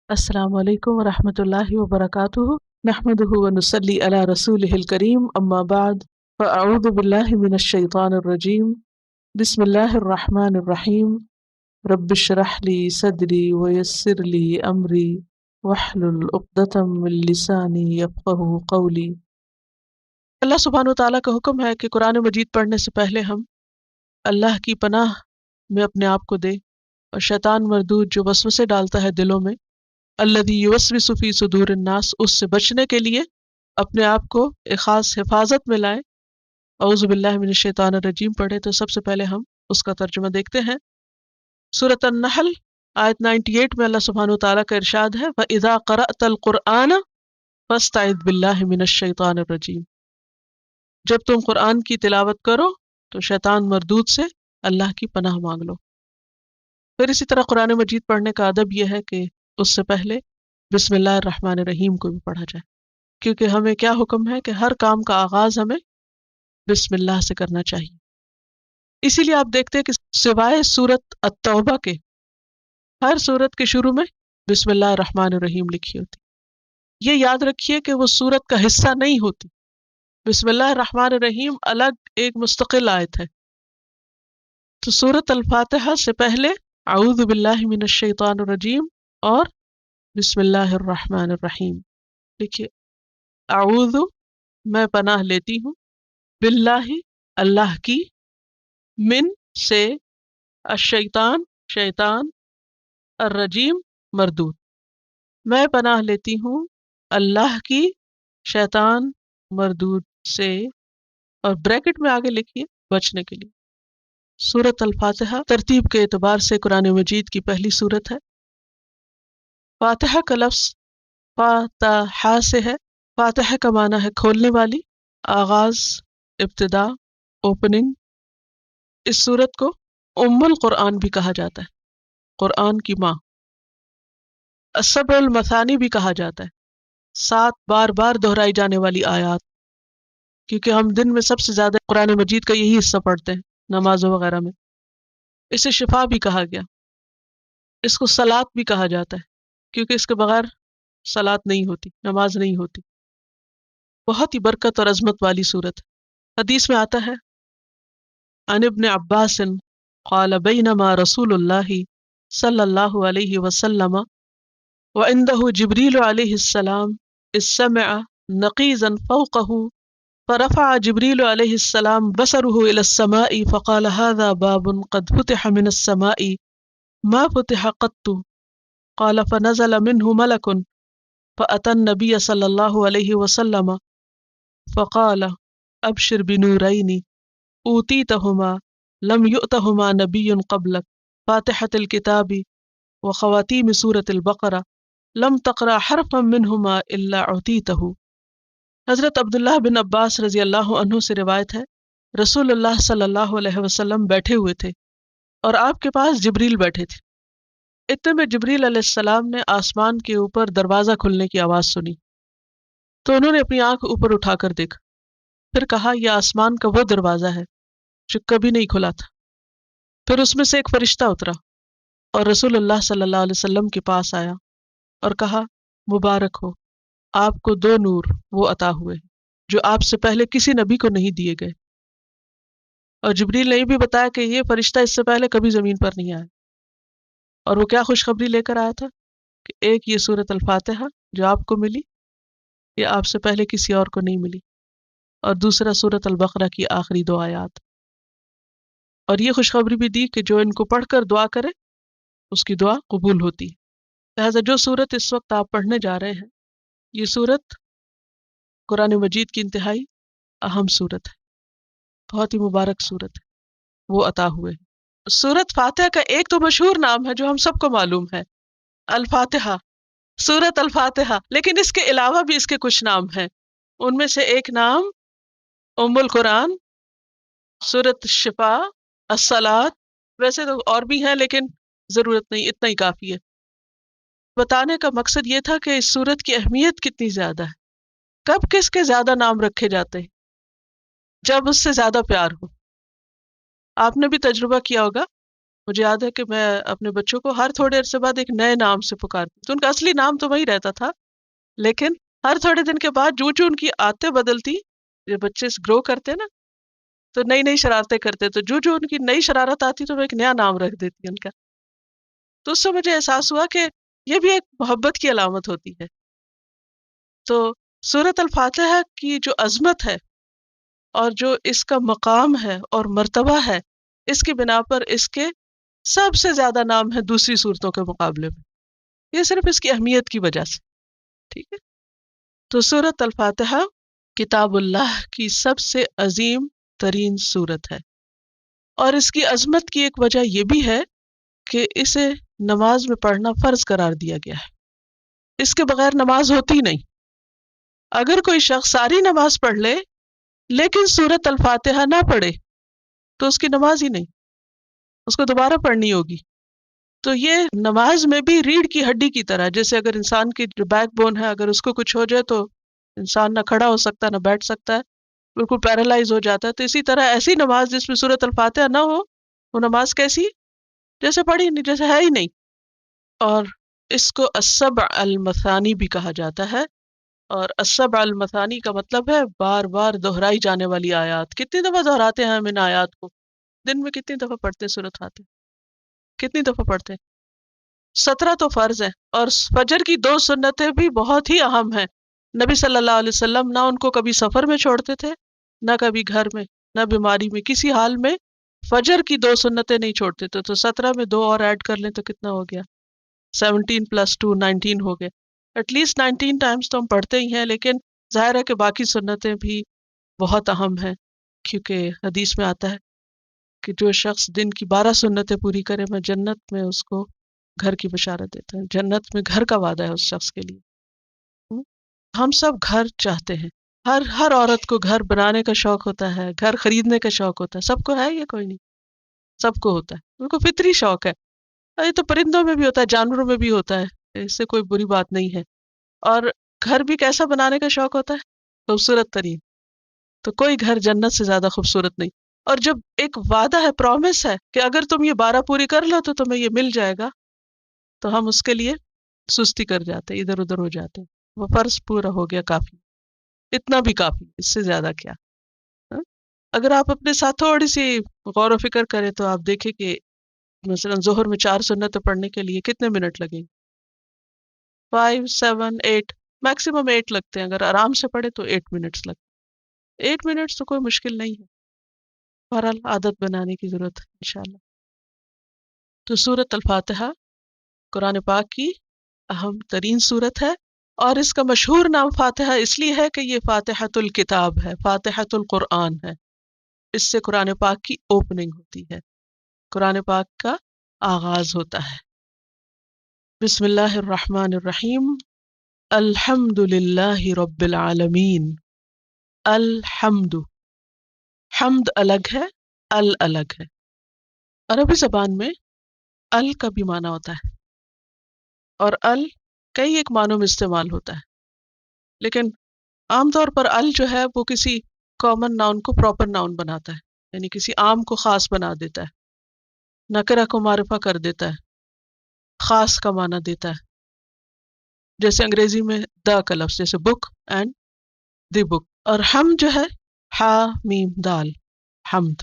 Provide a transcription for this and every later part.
السلام علیکم ورحمۃ اللہ وبرکاتہ، نحمدہ ونصلی علی رسولہ الکریم، اما بعد فاعوذ باللہ من الشیطان الرجیم، بسم اللہ الرحمن الرحیم، رب اشرح لی صدری ویسر لی امری واحلل عقدۃ من لسانی یفقہوا قولی۔ اللہ سبحانہ وتعالیٰ کا حکم ہے کہ قرآن مجید پڑھنے سے پہلے ہم اللہ کی پناہ میں اپنے آپ کو دیں اور شیطان مردود جو وسوسے ڈالتا ہے دلوں میں، الذی یوسوس فی صدور الناس، اس سے بچنے کے لیے اپنے آپ کو ایک خاص حفاظت میں لائیں۔ اعوذ باللہ من الشیطان الرجیم پڑھے تو سب سے پہلے ہم اس کا ترجمہ دیکھتے ہیں۔ سورۃ النحل آیت 98 میں اللہ سبحانہ وتعالیٰ کا ارشاد ہے وَإِذَا قَرَأْتَ الْقُرْآنَ فَاسْتَعِذْ بِاللَّهِ مِنَ الشَّيْطَانِ الرَّجِيمِ، جب تم قرآن کی تلاوت کرو تو شیطان مردود سے اللہ کی پناہ مانگ لو۔ پھر اسی طرح قرآن مجید پڑھنے کا ادب یہ ہے کہ اس سے پہلے بسم اللہ الرحمن الرحیم کو بھی پڑھا جائے، کیونکہ ہمیں کیا حکم ہے کہ ہر کام کا آغاز ہمیں بسم اللہ سے کرنا چاہیے۔ اسی لیے آپ دیکھتے ہیں کہ سوائے سورۃ التوبہ کے ہر سورت کے شروع میں بسم اللہ الرحمن الرحیم لکھی ہوتی۔ یہ یاد رکھیے کہ وہ سورت کا حصہ نہیں ہوتی، بسم اللہ الرحمن الرحیم الگ ایک مستقل آیت ہے۔ تو سورۃ الفاتحہ سے پہلے اعوذ باللہ من الشیطان الرجیم اور بسم اللہ الرحمن الرحیم دیکھیے، اعوذ میں پناہ لیتی ہوں، باللہ اللہ کی، من سے، الشیطان شیطان، الرجیم مردود، میں پناہ لیتی ہوں اللہ کی شیطان مردود سے، اور بریکٹ میں آگے لکھیے بچنے کے لیے۔ سورۃ الفاتحہ ترتیب کے اعتبار سے قرآن مجید کی پہلی سورت ہے۔ فاتحہ کا لفظ فاتحہ سے ہے۔ فاتحہ کا معنی ہے کھولنے والی، آغاز، ابتدا، اوپننگ۔ اس سورت کو ام القرآن بھی کہا جاتا ہے، قرآن کی ماں۔ السبع المثانی بھی کہا جاتا ہے، 7 بار بار دہرائی جانے والی آیات، کیونکہ ہم دن میں سب سے زیادہ قرآن مجید کا یہی حصہ پڑھتے ہیں نمازوں وغیرہ میں۔ اسے شفا بھی کہا گیا، اس کو صلاۃ بھی کہا جاتا ہے، کیونکہ اس کے بغیر صلاۃ نہیں ہوتی، نماز نہیں ہوتی۔ بہت ہی برکت اور عظمت والی صورت ہے۔ حدیث میں آتا ہے عن ابن عباس قال بینما رسول اللہ صلی اللہ علیہ وسلم وعنده جبریل علیہ السلام اذ سمع نقیزا فوقه فرفع جبریل علیہ السلام بصره الى السماء فقال هذا باب قد فتح من السماء ما فتح قط، قال فنزل منه ملك فأتى النبي صلی اللہ علیہ وسلم فقال ابشر بنورین اوتیتہما لم یؤتہما نبی قبلک، فاتحة الکتاب وخواتیم سورة البقرہ، لم تقرأ حرفا منہما الا اعطیتہ۔ حضرت عبداللہ بن عباس رضی اللہ عنہ سے روایت ہے، رسول اللہ صلی اللہ علیہ وسلم بیٹھے ہوئے تھے اور آپ کے پاس جبریل بیٹھے تھے۔ اتنے میں جبریل علیہ السلام نے آسمان کے اوپر دروازہ کھلنے کی آواز سنی، تو انہوں نے اپنی آنکھ اوپر اٹھا کر دیکھا، پھر کہا یہ آسمان کا وہ دروازہ ہے جو کبھی نہیں کھلا تھا۔ پھر اس میں سے ایک فرشتہ اترا اور رسول اللہ صلی اللہ علیہ وسلم کے پاس آیا اور کہا مبارک ہو، آپ کو 2 نور وہ عطا ہوئے جو آپ سے پہلے کسی نبی کو نہیں دیے گئے۔ اور جبریل نے یہ بھی بتایا کہ یہ فرشتہ اس سے پہلے کبھی زمین پر نہیں آیا، اور وہ کیا خوشخبری لے کر آیا تھا کہ ایک یہ سورۃ الفاتحہ جو آپ کو ملی، یہ آپ سے پہلے کسی اور کو نہیں ملی، اور دوسرا سورۃ البقرہ کی آخری 2 آیات۔ اور یہ خوشخبری بھی دی کہ جو ان کو پڑھ کر دعا کرے اس کی دعا قبول ہوتی ہے۔ لہٰذا جو سورت اس وقت آپ پڑھنے جا رہے ہیں، یہ سورت قرآن مجید کی انتہائی اہم سورت ہے، بہت ہی مبارک سورت ہے، وہ عطا ہوئے۔ سورت فاتحہ کا ایک تو مشہور نام ہے جو ہم سب کو معلوم ہے، الفاتحہ، سورت الفاتحہ، لیکن اس کے علاوہ بھی اس کے کچھ نام ہیں۔ ان میں سے ایک نام ام القرآن، سورت الشفا، الصلاۃ، ویسے تو اور بھی ہیں لیکن ضرورت نہیں، اتنا ہی کافی ہے۔ بتانے کا مقصد یہ تھا کہ اس سورت کی اہمیت کتنی زیادہ ہے، کب کس کے زیادہ نام رکھے جاتے ہیں، جب اس سے زیادہ پیار ہو۔ آپ نے بھی تجربہ کیا ہوگا، مجھے یاد ہے کہ میں اپنے بچوں کو ہر تھوڑے عرصے بعد ایک نئے نام سے پکارتی تو ان کا اصلی نام تو وہی رہتا تھا، لیکن ہر تھوڑے دن کے بعد جو ان کی عادتیں بدلتی، جب بچے گرو کرتے نا تو نئی نئی شرارتیں کرتے، تو جو ان کی نئی شرارت آتی تو میں ایک نیا نام رکھ دیتی ان کا. تو اس سے مجھے احساس ہوا کہ یہ بھی ایک محبت کی علامت ہوتی ہے. تو سورۃ الفاتحہ کی جو عظمت ہے اور جو اس کا مقام ہے اور مرتبہ ہے، اس کی بنا پر اس کے سب سے زیادہ نام ہے دوسری صورتوں کے مقابلے میں. یہ صرف اس کی اہمیت کی وجہ سے. ٹھیک ہے. تو سورۃ الفاتحہ کتاب اللہ کی سب سے عظیم ترین صورت ہے، اور اس کی عظمت کی ایک وجہ یہ بھی ہے کہ اسے نماز میں پڑھنا فرض قرار دیا گیا ہے. اس کے بغیر نماز ہوتی نہیں. اگر کوئی شخص ساری نماز پڑھ لے لیکن سورۃ الفاتحہ نہ پڑھے تو اس کی نماز ہی نہیں، اس کو دوبارہ پڑھنی ہوگی. تو یہ نماز میں بھی ریڑھ کی ہڈی کی طرح، جیسے اگر انسان کی جو بیک بون ہے اگر اس کو کچھ ہو جائے تو انسان نہ کھڑا ہو سکتا نہ بیٹھ سکتا ہے، بالکل پیرالائز ہو جاتا ہے. تو اسی طرح ایسی نماز جس میں سورۃ الفاتحہ نہ ہو، وہ نماز کیسی؟ جیسے پڑھی نہیں، جیسے ہے ہی نہیں. اور اس کو السبع المثانی بھی کہا جاتا ہے، اور السبع المثانی کا مطلب ہے بار بار دہرائی جانے والی آیات. کتنی دفعہ دہراتے ہیں ہم ان آیات کو؟ دن میں کتنی دفعہ پڑھتے ہیں سورۃ فاتحہ؟ کتنی دفعہ پڑھتے ہیں؟ 17 تو فرض ہیں، اور فجر کی 2 سنتیں بھی بہت ہی اہم ہیں. نبی صلی اللہ علیہ وسلم نہ ان کو کبھی سفر میں چھوڑتے تھے، نہ کبھی گھر میں، نہ بیماری میں، کسی حال میں فجر کی 2 سنتیں نہیں چھوڑتے تھے. تو 17 میں 2 اور ایڈ کر لیں تو کتنا ہو گیا؟ 17 + 2 19 ہو گئے. ایٹ لیسٹ 19 ٹائمز تو ہم پڑھتے ہی ہیں، لیکن ظاہر ہے کہ باقی سنتیں بھی بہت اہم ہیں، کیونکہ حدیث میں آتا ہے کہ جو شخص دن کی 12 سنتیں پوری کرے میں جنت میں اس کو گھر کی بشارت دیتا ہے. جنت میں گھر کا وعدہ ہے اس شخص کے لیے. ہم ہم سب گھر چاہتے ہیں. ہر عورت کو گھر بنانے کا شوق ہوتا ہے، گھر خریدنے کا شوق ہوتا ہے. سب کو ہے، یہ کوئی نہیں، سب کو ہوتا ہے. ان کو فطری شوق ہے. یہ تو پرندوں میں بھی ہوتا ہے، جانوروں میں بھی ہوتا ہے، اس سے کوئی بری بات نہیں ہے. اور گھر بھی کیسا بنانے کا شوق ہوتا ہے؟ خوبصورت ترین. تو کوئی گھر جنت سے زیادہ خوبصورت نہیں. اور جب ایک وعدہ ہے، پرومس ہے کہ اگر تم یہ 12 پوری کر لو تو تمہیں یہ مل جائے گا، تو ہم اس کے لیے سستی کر جاتے، ادھر ادھر ہو جاتے. وہ فرض پورا ہو گیا، کافی، اتنا بھی کافی، اس سے زیادہ کیا. ہاں؟ اگر آپ اپنے ساتھ تھوڑی سی غور و فکر کریں تو آپ دیکھیں کہ مثلا ظہر میں 4 سنتیں پڑھنے کے لیے کتنے منٹ لگیں؟ 5 7 8، میکسیمم 8 لگتے ہیں. اگر آرام سے پڑھے تو 8 منٹس لگتے ہیں. 8 منٹس تو کوئی مشکل نہیں ہے. بہرحال عادت بنانے کی ضرورت ہے انشاءاللہ. تو سورۃ الفاتحہ قرآن پاک کی اہم ترین صورت ہے، اور اس کا مشہور نام فاتحہ اس لیے ہے کہ یہ فاتحۃ الکتاب ہے، فاتحۃ القرآن ہے. اس سے قرآن پاک کی اوپننگ ہوتی ہے، قرآن پاک کا آغاز ہوتا ہے. بسم اللہ الرحمن الرحیم. الحمد للہ رب العالمین. الحمد، حمد الگ ہے، الگ ہے. عربی زبان میں ال کا بھی معنی ہوتا ہے، اور کئی ایک معنوں میں استعمال ہوتا ہے، لیکن عام طور پر جو ہے وہ کسی کامن ناؤن کو پراپر ناؤن بناتا ہے، یعنی کسی عام کو خاص بنا دیتا ہے، نکرہ کو معرفہ کر دیتا ہے، خاص کا معنی دیتا ہے. جیسے انگریزی میں دا کا لفظ، جیسے بک اینڈ دی بک. اور ہم جو ہے ہا میم دال، حمد.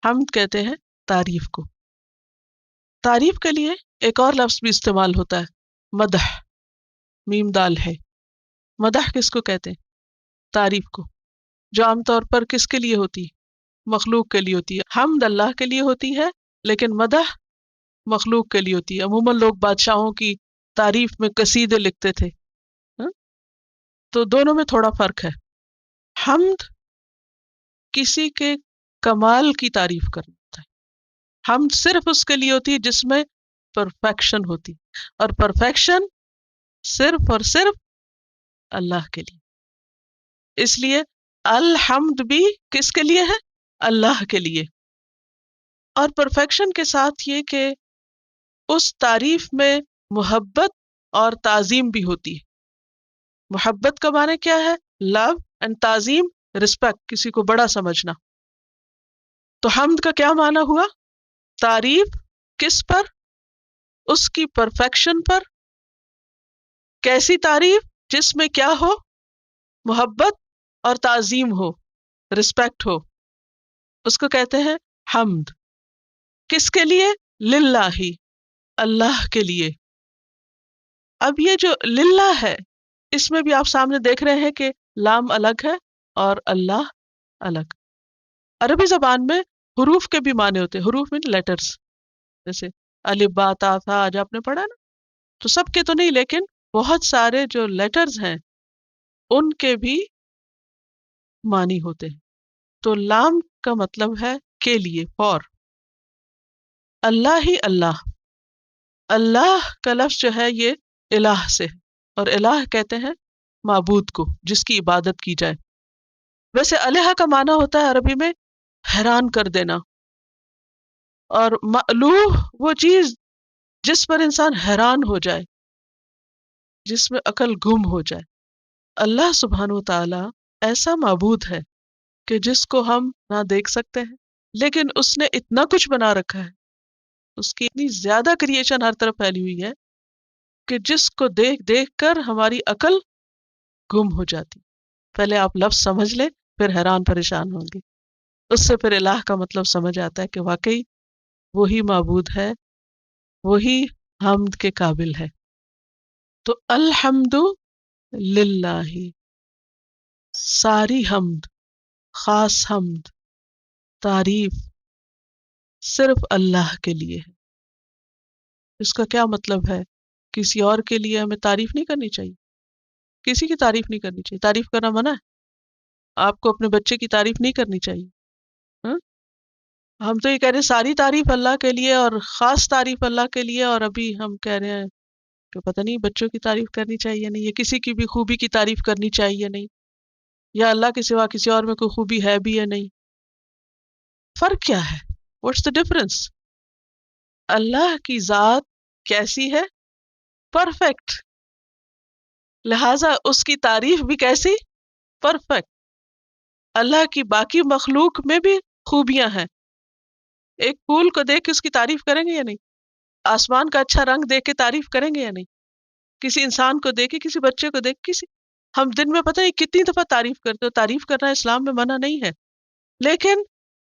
حمد کہتے ہیں تعریف کو. تعریف کے لیے ایک اور لفظ بھی استعمال ہوتا ہے، مدح. میم دال ہے. مدح کس کو کہتے ہیں؟ تعریف کو، جو عام طور پر کس کے لیے ہوتی ہے؟ مخلوق کے لیے ہوتی ہے. حمد اللہ کے لیے ہوتی ہے، لیکن مدح مخلوق کے لیے ہوتی ہے. عموماً لوگ بادشاہوں کی تعریف میں قصیدے لکھتے تھے. ہاں؟ تو دونوں میں تھوڑا فرق ہے. حمد کسی کے کمال کی تعریف کرنا ہوتا ہے. حمد صرف اس کے لیے ہوتی ہے جس میں پرفیکشن ہوتی، اور پرفیکشن صرف اور صرف اللہ کے لیے. اس لیے الحمد بھی کس کے لیے ہے؟ اللہ کے لیے. اور پرفیکشن کے ساتھ یہ کہ اس تعریف میں محبت اور تعظیم بھی ہوتی ہے. محبت کا معنی کیا ہے؟ لو اینڈ تعظیم، رسپیکٹ، کسی کو بڑا سمجھنا. تو حمد کا کیا معنی ہوا؟ تعریف کس پر؟ اس کی پرفیکشن پر. کیسی تعریف؟ جس میں کیا ہو؟ محبت اور تعظیم ہو، رسپیکٹ ہو. اس کو کہتے ہیں حمد. کس کے لیے؟ للہ، اللہ کے لیے. اب یہ جو للہ ہے، اس میں بھی آپ سامنے دیکھ رہے ہیں کہ لام الگ ہے اور اللہ الگ. عربی زبان میں حروف کے بھی معنی ہوتے ہیں. حروف میں لیٹرز، جیسے الف با تا تھا، آج آپ نے پڑھا نا. تو سب کے تو نہیں، لیکن بہت سارے جو لیٹرز ہیں ان کے بھی معنی ہوتے ہیں. تو لام کا مطلب ہے کے لیے، فور. اللہ ہی اللہ. اللہ کا لفظ جو ہے یہ الہ سے ہے، اور الہ کہتے ہیں معبود کو، جس کی عبادت کی جائے. ویسے الہ کا معنی ہوتا ہے عربی میں حیران کر دینا، اور مألوہ وہ چیز جس پر انسان حیران ہو جائے، جس میں عقل گم ہو جائے. اللہ سبحانہ و تعالی ایسا معبود ہے کہ جس کو ہم نہ دیکھ سکتے ہیں، لیکن اس نے اتنا کچھ بنا رکھا ہے، اس کی اتنی زیادہ کریشن ہر طرف پھیلی ہوئی ہے کہ جس کو دیکھ دیکھ کر ہماری عقل گم ہو جاتی. پہلے آپ لفظ سمجھ لیں، پھر حیران پریشان ہوں گے. اس سے پھر الہ کا مطلب سمجھ آتا ہے کہ واقعی وہی معبود ہے، وہی حمد کے قابل ہے. تو الحمد للہ، ساری حمد، خاص حمد، تعریف صرف اللہ کے لیے ہے. اس کا کیا مطلب ہے؟ کسی اور کے لیے ہمیں تعریف نہیں کرنی چاہیے، کسی کی تعریف نہیں کرنی چاہیے. تعریف کرنا منع ہے. آپ کو اپنے بچے کی تعریف نہیں کرنی چاہیے. ہاں؟ ہم تو یہ کہہ رہے ہیں ساری تعریف اللہ کے لیے اور خاص تعریف اللہ کے لیے، اور ابھی ہم کہہ رہے ہیں کہ پتہ نہیں بچوں کی تعریف کرنی چاہیے نہیں، یا کسی کی بھی خوبی کی تعریف کرنی چاہیے نہیں، یا اللہ کے سوا کسی اور میں کوئی خوبی ہے بھی یا نہیں. فرق کیا ہے؟ What's the difference? اللہ کی ذات کیسی ہے؟ پرفیکٹ. لہذا اس کی تعریف بھی کیسی؟ پرفیکٹ. اللہ کی باقی مخلوق میں بھی خوبیاں ہیں. ایک پھول کو دیکھ کے اس کی تعریف کریں گے یا نہیں؟ آسمان کا اچھا رنگ دیکھ کے تعریف کریں گے یا نہیں؟ کسی انسان کو دیکھ کے، کسی بچے کو دیکھ، ہم دن میں پتہ ہے کتنی دفعہ تعریف کرتے ہو. تعریف کرنا اسلام میں منع نہیں ہے، لیکن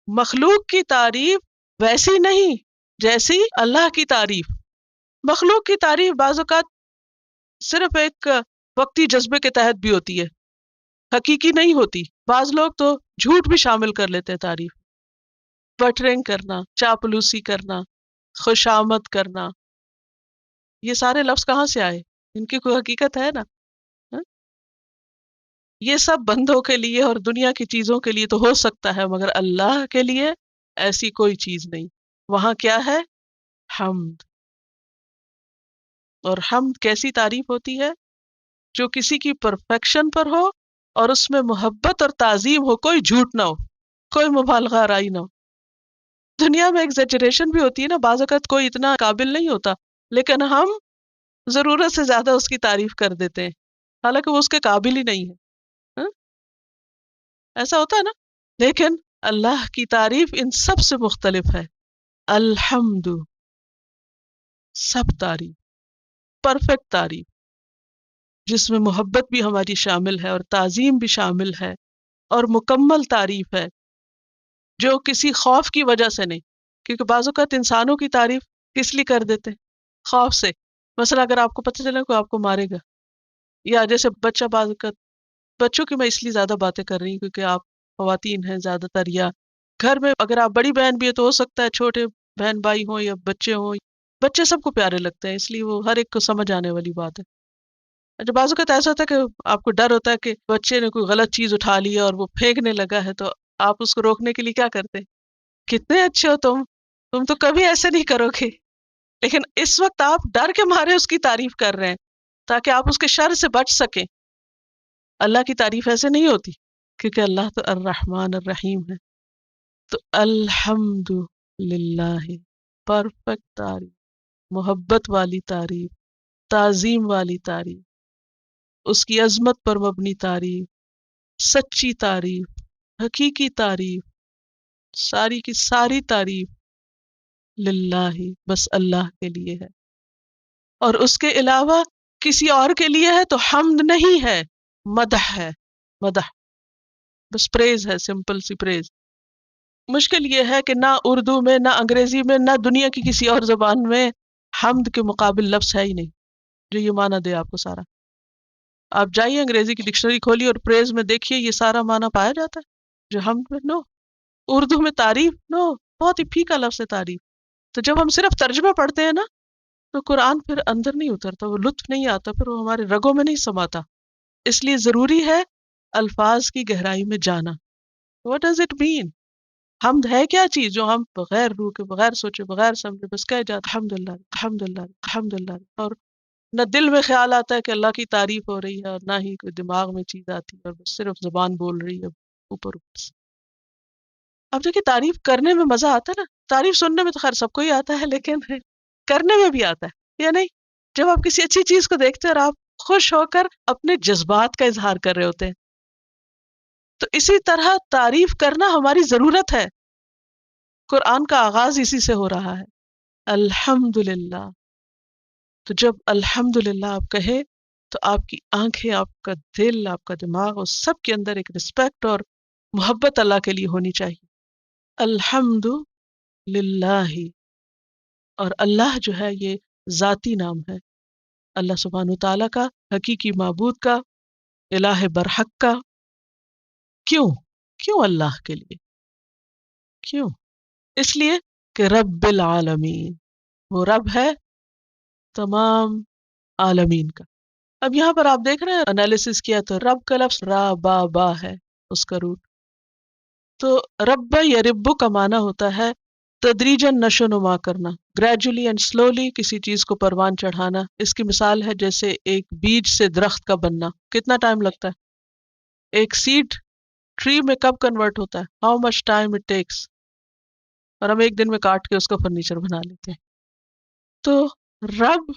مخلوق کی تعریف ویسی نہیں جیسی اللہ کی تعریف. مخلوق کی تعریف بعض اوقات صرف ایک وقتی جذبے کے تحت بھی ہوتی ہے، حقیقی نہیں ہوتی. بعض لوگ تو جھوٹ بھی شامل کر لیتے ہیں تعریف. بٹرنگ کرنا، چاپلوسی کرنا، خوشامد کرنا، یہ سارے لفظ کہاں سے آئے؟ ان کی کوئی حقیقت ہے نا؟ ہاں؟ یہ سب بندوں کے لیے اور دنیا کی چیزوں کے لیے تو ہو سکتا ہے، مگر اللہ کے لیے ایسی کوئی چیز نہیں. وہاں کیا ہے؟ حمد. اور حمد کیسی تعریف ہوتی ہے؟ جو کسی کی پرفیکشن پر ہو اور اس میں محبت اور تعظیم ہو، کوئی جھوٹ نہ ہو، کوئی مبالغہ آرائی نہ ہو. دنیا میں ایگزیجریشن بھی ہوتی ہے نا، بعض اوقات کوئی اتنا قابل نہیں ہوتا لیکن ہم ضرورت سے زیادہ اس کی تعریف کر دیتے ہیں، حالانکہ وہ اس کے قابل ہی نہیں ہے. ہاں؟ ایسا ہوتا ہے نا. لیکن اللہ کی تعریف ان سب سے مختلف ہے. الحمد، سب تعریف، پرفیکٹ تعریف، جس میں محبت بھی ہماری شامل ہے اور تعظیم بھی شامل ہے، اور مکمل تعریف ہے جو کسی خوف کی وجہ سے نہیں. کیونکہ بعض اوقات انسانوں کی تعریف کس لیے کر دیتے ہیں؟ خوف سے. مثلا اگر آپ کو پتہ چلے کوئی آپ کو مارے گا، یا جیسے بچہ، بعض اوقات بچوں کی میں اس لیے زیادہ باتیں کر رہی ہوں کیونکہ آپ خواتین ہیں زیادہ تر، یا گھر میں اگر آپ بڑی بہن بھی ہے تو ہو سکتا ہے چھوٹے بہن بھائی ہوں یا بچے ہوں. بچے سب کو پیارے لگتے ہیں، اس لیے وہ ہر ایک کو سمجھ آنے والی بات ہے. جب بعض اوقات ایسا ہوتا ہے کہ آپ کو ڈر ہوتا ہے کہ بچے نے کوئی غلط چیز اٹھا لی ہے اور وہ پھینکنے لگا ہے، تو آپ اس کو روکنے کے لیے کیا کرتے ہیں؟ کتنے اچھے ہو تم تو کبھی ایسے نہیں کرو گے. لیکن اس وقت آپ ڈر کے مارے اس کی تعریف کر رہے ہیں تاکہ آپ اس کے شر سے بچ سکیں. اللہ کی تعریف ایسے نہیں ہوتی، کیونکہ اللہ تو الرحمن الرحیم ہے. تو الحمد للہ، پرفیکٹ تعریف، محبت والی تعریف، تعظیم والی تعریف، اس کی عظمت پر مبنی تعریف، سچی تعریف، حقیقی تعریف، ساری کی ساری تعریف للہ، بس اللہ کے لیے ہے، اور اس کے علاوہ کسی اور کے لیے ہے تو حمد نہیں ہے، مدح ہے، مدح، بس پریز ہے، سمپل سی پریز۔ مشکل یہ ہے کہ نہ اردو میں، نہ انگریزی میں، نہ دنیا کی کسی اور زبان میں حمد کے مقابل لفظ ہے ہی نہیں جو یہ معنی دے آپ کو سارا۔ آپ جائیے انگریزی کی ڈکشنری کھولیے اور پریز میں دیکھیے یہ سارا معنی پایا جاتا ہے جو حمد میں؟ نو۔ اردو میں تعریف، نو، بہت ہی پھیکا لفظ ہے تعریف۔ تو جب ہم صرف ترجمہ پڑھتے ہیں نا تو قرآن پھر اندر نہیں اترتا، وہ لطف نہیں آتا، پھر وہ ہمارے رگوں میں نہیں سماتا۔ اس لیے ضروری ہے الفاظ کی گہرائی میں جانا۔ What does it mean؟ حمد ہے کیا چیز جو ہم بغیر روح کے، بغیر سوچے، بغیر سمجھے بس کہہ جاتے الحمد للہ الحمد للہ الحمد للہ، اور نہ دل میں خیال آتا ہے کہ اللہ کی تعریف ہو رہی ہے، اور نہ ہی کوئی دماغ میں چیز آتی ہے، اور بس صرف زبان بول رہی ہے اوپر اوپر سے۔ اب دیکھیے تعریف کرنے میں مزہ آتا ہے نا، تعریف سننے میں تو خیر سب کو ہی آتا ہے، لیکن کرنے میں بھی آتا ہے یا نہیں؟ جب آپ کسی اچھی چیز کو دیکھتے ہیں اور آپ خوش ہو کر اپنے جذبات کا اظہار کر رہے ہوتے ہیں، تو اسی طرح تعریف کرنا ہماری ضرورت ہے۔ قرآن کا آغاز اسی سے ہو رہا ہے، الحمد للہ۔ تو جب الحمد للہ آپ کہے تو آپ کی آنکھیں، آپ کا دل، آپ کا دماغ، اس سب کے اندر ایک رسپیکٹ اور محبت اللہ کے لیے ہونی چاہیے۔ الحمد للہ، اور اللہ جو ہے یہ ذاتی نام ہے، اللہ سبحانہ تعالیٰ کا، حقیقی معبود کا، الہ برحق کا۔ کیوں؟ کیوں اللہ کے لیے؟ کیوں؟ اس لیے کہ رب العالمین، وہ رب ہے تمام عالمین کا۔ اب یہاں پر آپ دیکھ رہے ہیں انالیسس کیا تو رب کا لفظ را با با ہے اس کا روٹ۔ تو رب یا ربو کا معنی ہوتا ہے تدریجاً نشو نما کرنا، گریجولی اینڈ سلولی کسی چیز کو پروان چڑھانا۔ اس کی مثال ہے جیسے ایک بیج سے درخت کا بننا، کتنا ٹائم لگتا ہے؟ ایک سیڈ ٹری میں کب کنورٹ ہوتا ہے؟ How much time it takes? اور ہم ایک دن میں کاٹ کے اس کا فرنیچر بنا لیتے ہیں۔ تو رب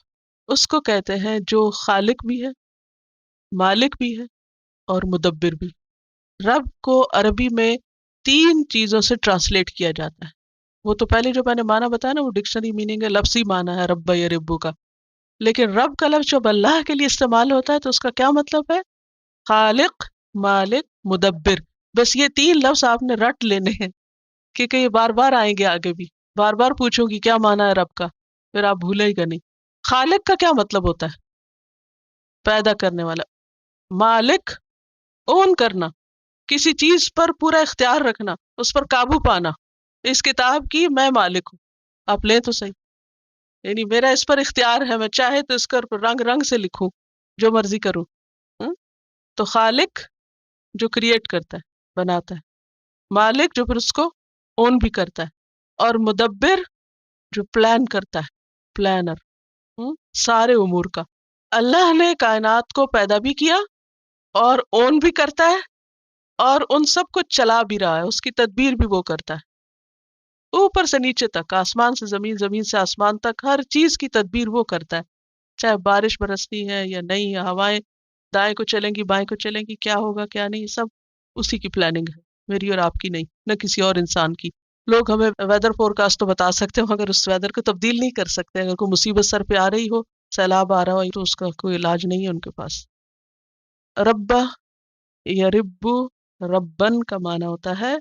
اس کو کہتے ہیں جو خالق بھی ہے، مالک بھی ہے، اور مدبر بھی۔ رب کو عربی میں 3 چیزوں سے ٹرانسلیٹ کیا جاتا ہے۔ وہ تو پہلے جو میں نے معنی بتایا نا وہ ڈکشنری میننگ ہے، لفظی معنی ہے رب یا ربو کا، لیکن رب کا لفظ جب اللہ کے لیے استعمال ہوتا ہے تو اس کا کیا مطلب ہے؟ خالق، مالک، مدبر۔ بس یہ 3 لفظ آپ نے رٹ لینے ہیں کیونکہ یہ بار بار آئیں گے آگے بھی، بار بار پوچھوں گی کیا معنی ہے رب کا، پھر آپ بھولے گا نہیں۔ خالق کا کیا مطلب ہوتا ہے؟ پیدا کرنے والا۔ مالک، اون کرنا، کسی چیز پر پورا اختیار رکھنا، اس پر قابو پانا۔ اس کتاب کی میں مالک ہوں، آپ لیں تو صحیح، یعنی میرا اس پر اختیار ہے، میں چاہے تو اس پر رنگ رنگ سے لکھوں، جو مرضی کروں۔ تو خالق جو کریٹ کرتا ہے، بناتا ہے، مالک جو پھر اس کو اون بھی کرتا ہے، اور مدبر جو پلان کرتا ہے، پلانر سارے امور کا۔ اللہ نے کائنات کو پیدا بھی کیا اور اون بھی کرتا ہے، اور ان سب کو چلا بھی رہا ہے، اس کی تدبیر بھی وہ کرتا ہے، اوپر سے نیچے تک، آسمان سے زمین، زمین سے آسمان تک، ہر چیز کی تدبیر وہ کرتا ہے، چاہے بارش برسنی ہے یا نہیں، یا ہوائیں دائیں کو چلیں گی بائیں کو چلیں گی، کیا ہوگا کیا نہیں، سب اسی کی پلاننگ ہے، میری اور آپ کی نہیں، نہ کسی اور انسان کی۔ لوگ ہمیں ویدر فور کاسٹ تو بتا سکتے ہیں مگر اس ویدر کو تبدیل نہیں کر سکتے۔ اگر کوئی مصیبت سر پہ آ رہی ہو، سیلاب آ رہا ہو، تو اس کا کوئی علاج نہیں ہے ان کے پاس۔ ربا یا ربو، ربن کا معنی ہوتا ہے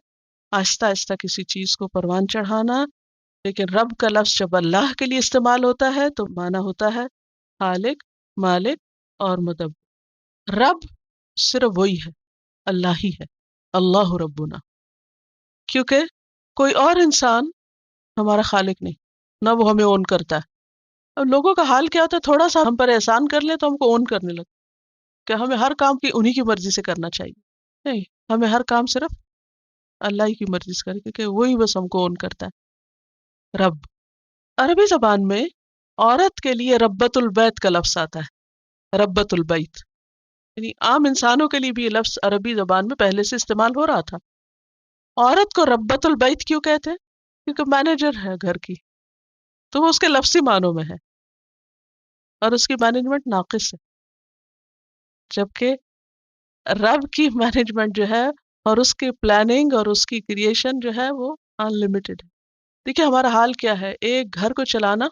آہستہ آہستہ کسی چیز کو پروان چڑھانا، لیکن رب کا لفظ جب اللہ کے لیے استعمال ہوتا ہے تو معنی ہوتا ہے خالق، مالک اور مدبر۔ رب صرف وہی ہے، اللہ ہی ہے، اللہ ربنا، کیونکہ کوئی اور انسان ہمارا خالق نہیں، نہ وہ ہمیں اون کرتا ہے۔ اب لوگوں کا حال کیا ہوتا ہے، تھوڑا سا ہم پر احسان کر لیں تو ہم کو اون کرنے لگتے کہ ہمیں ہر کام کی انہی کی مرضی سے کرنا چاہیے۔ نہیں، ہمیں ہر کام صرف اللہ ہی کی مرضی سے کرے، کیونکہ وہی بس ہم کو اون کرتا ہے۔ رب عربی زبان میں عورت کے لیے ربۃ البیت کا لفظ آتا ہے، ربۃ البیت، یعنی عام انسانوں کے لیے بھی یہ لفظ عربی زبان میں پہلے سے استعمال ہو رہا تھا۔ عورت کو ربۃ البیت کیوں کہتے ہیں؟ کیونکہ مینیجر ہے گھر کی، تو وہ اس کے لفظی معنوں میں ہے، اور اس کی مینجمنٹ ناقص ہے، جبکہ رب کی مینجمنٹ جو ہے اور اس کی پلاننگ اور اس کی کریشن جو ہے وہ ان لمیٹڈ ہے۔ دیکھیے ہمارا حال کیا ہے، ایک گھر کو چلانا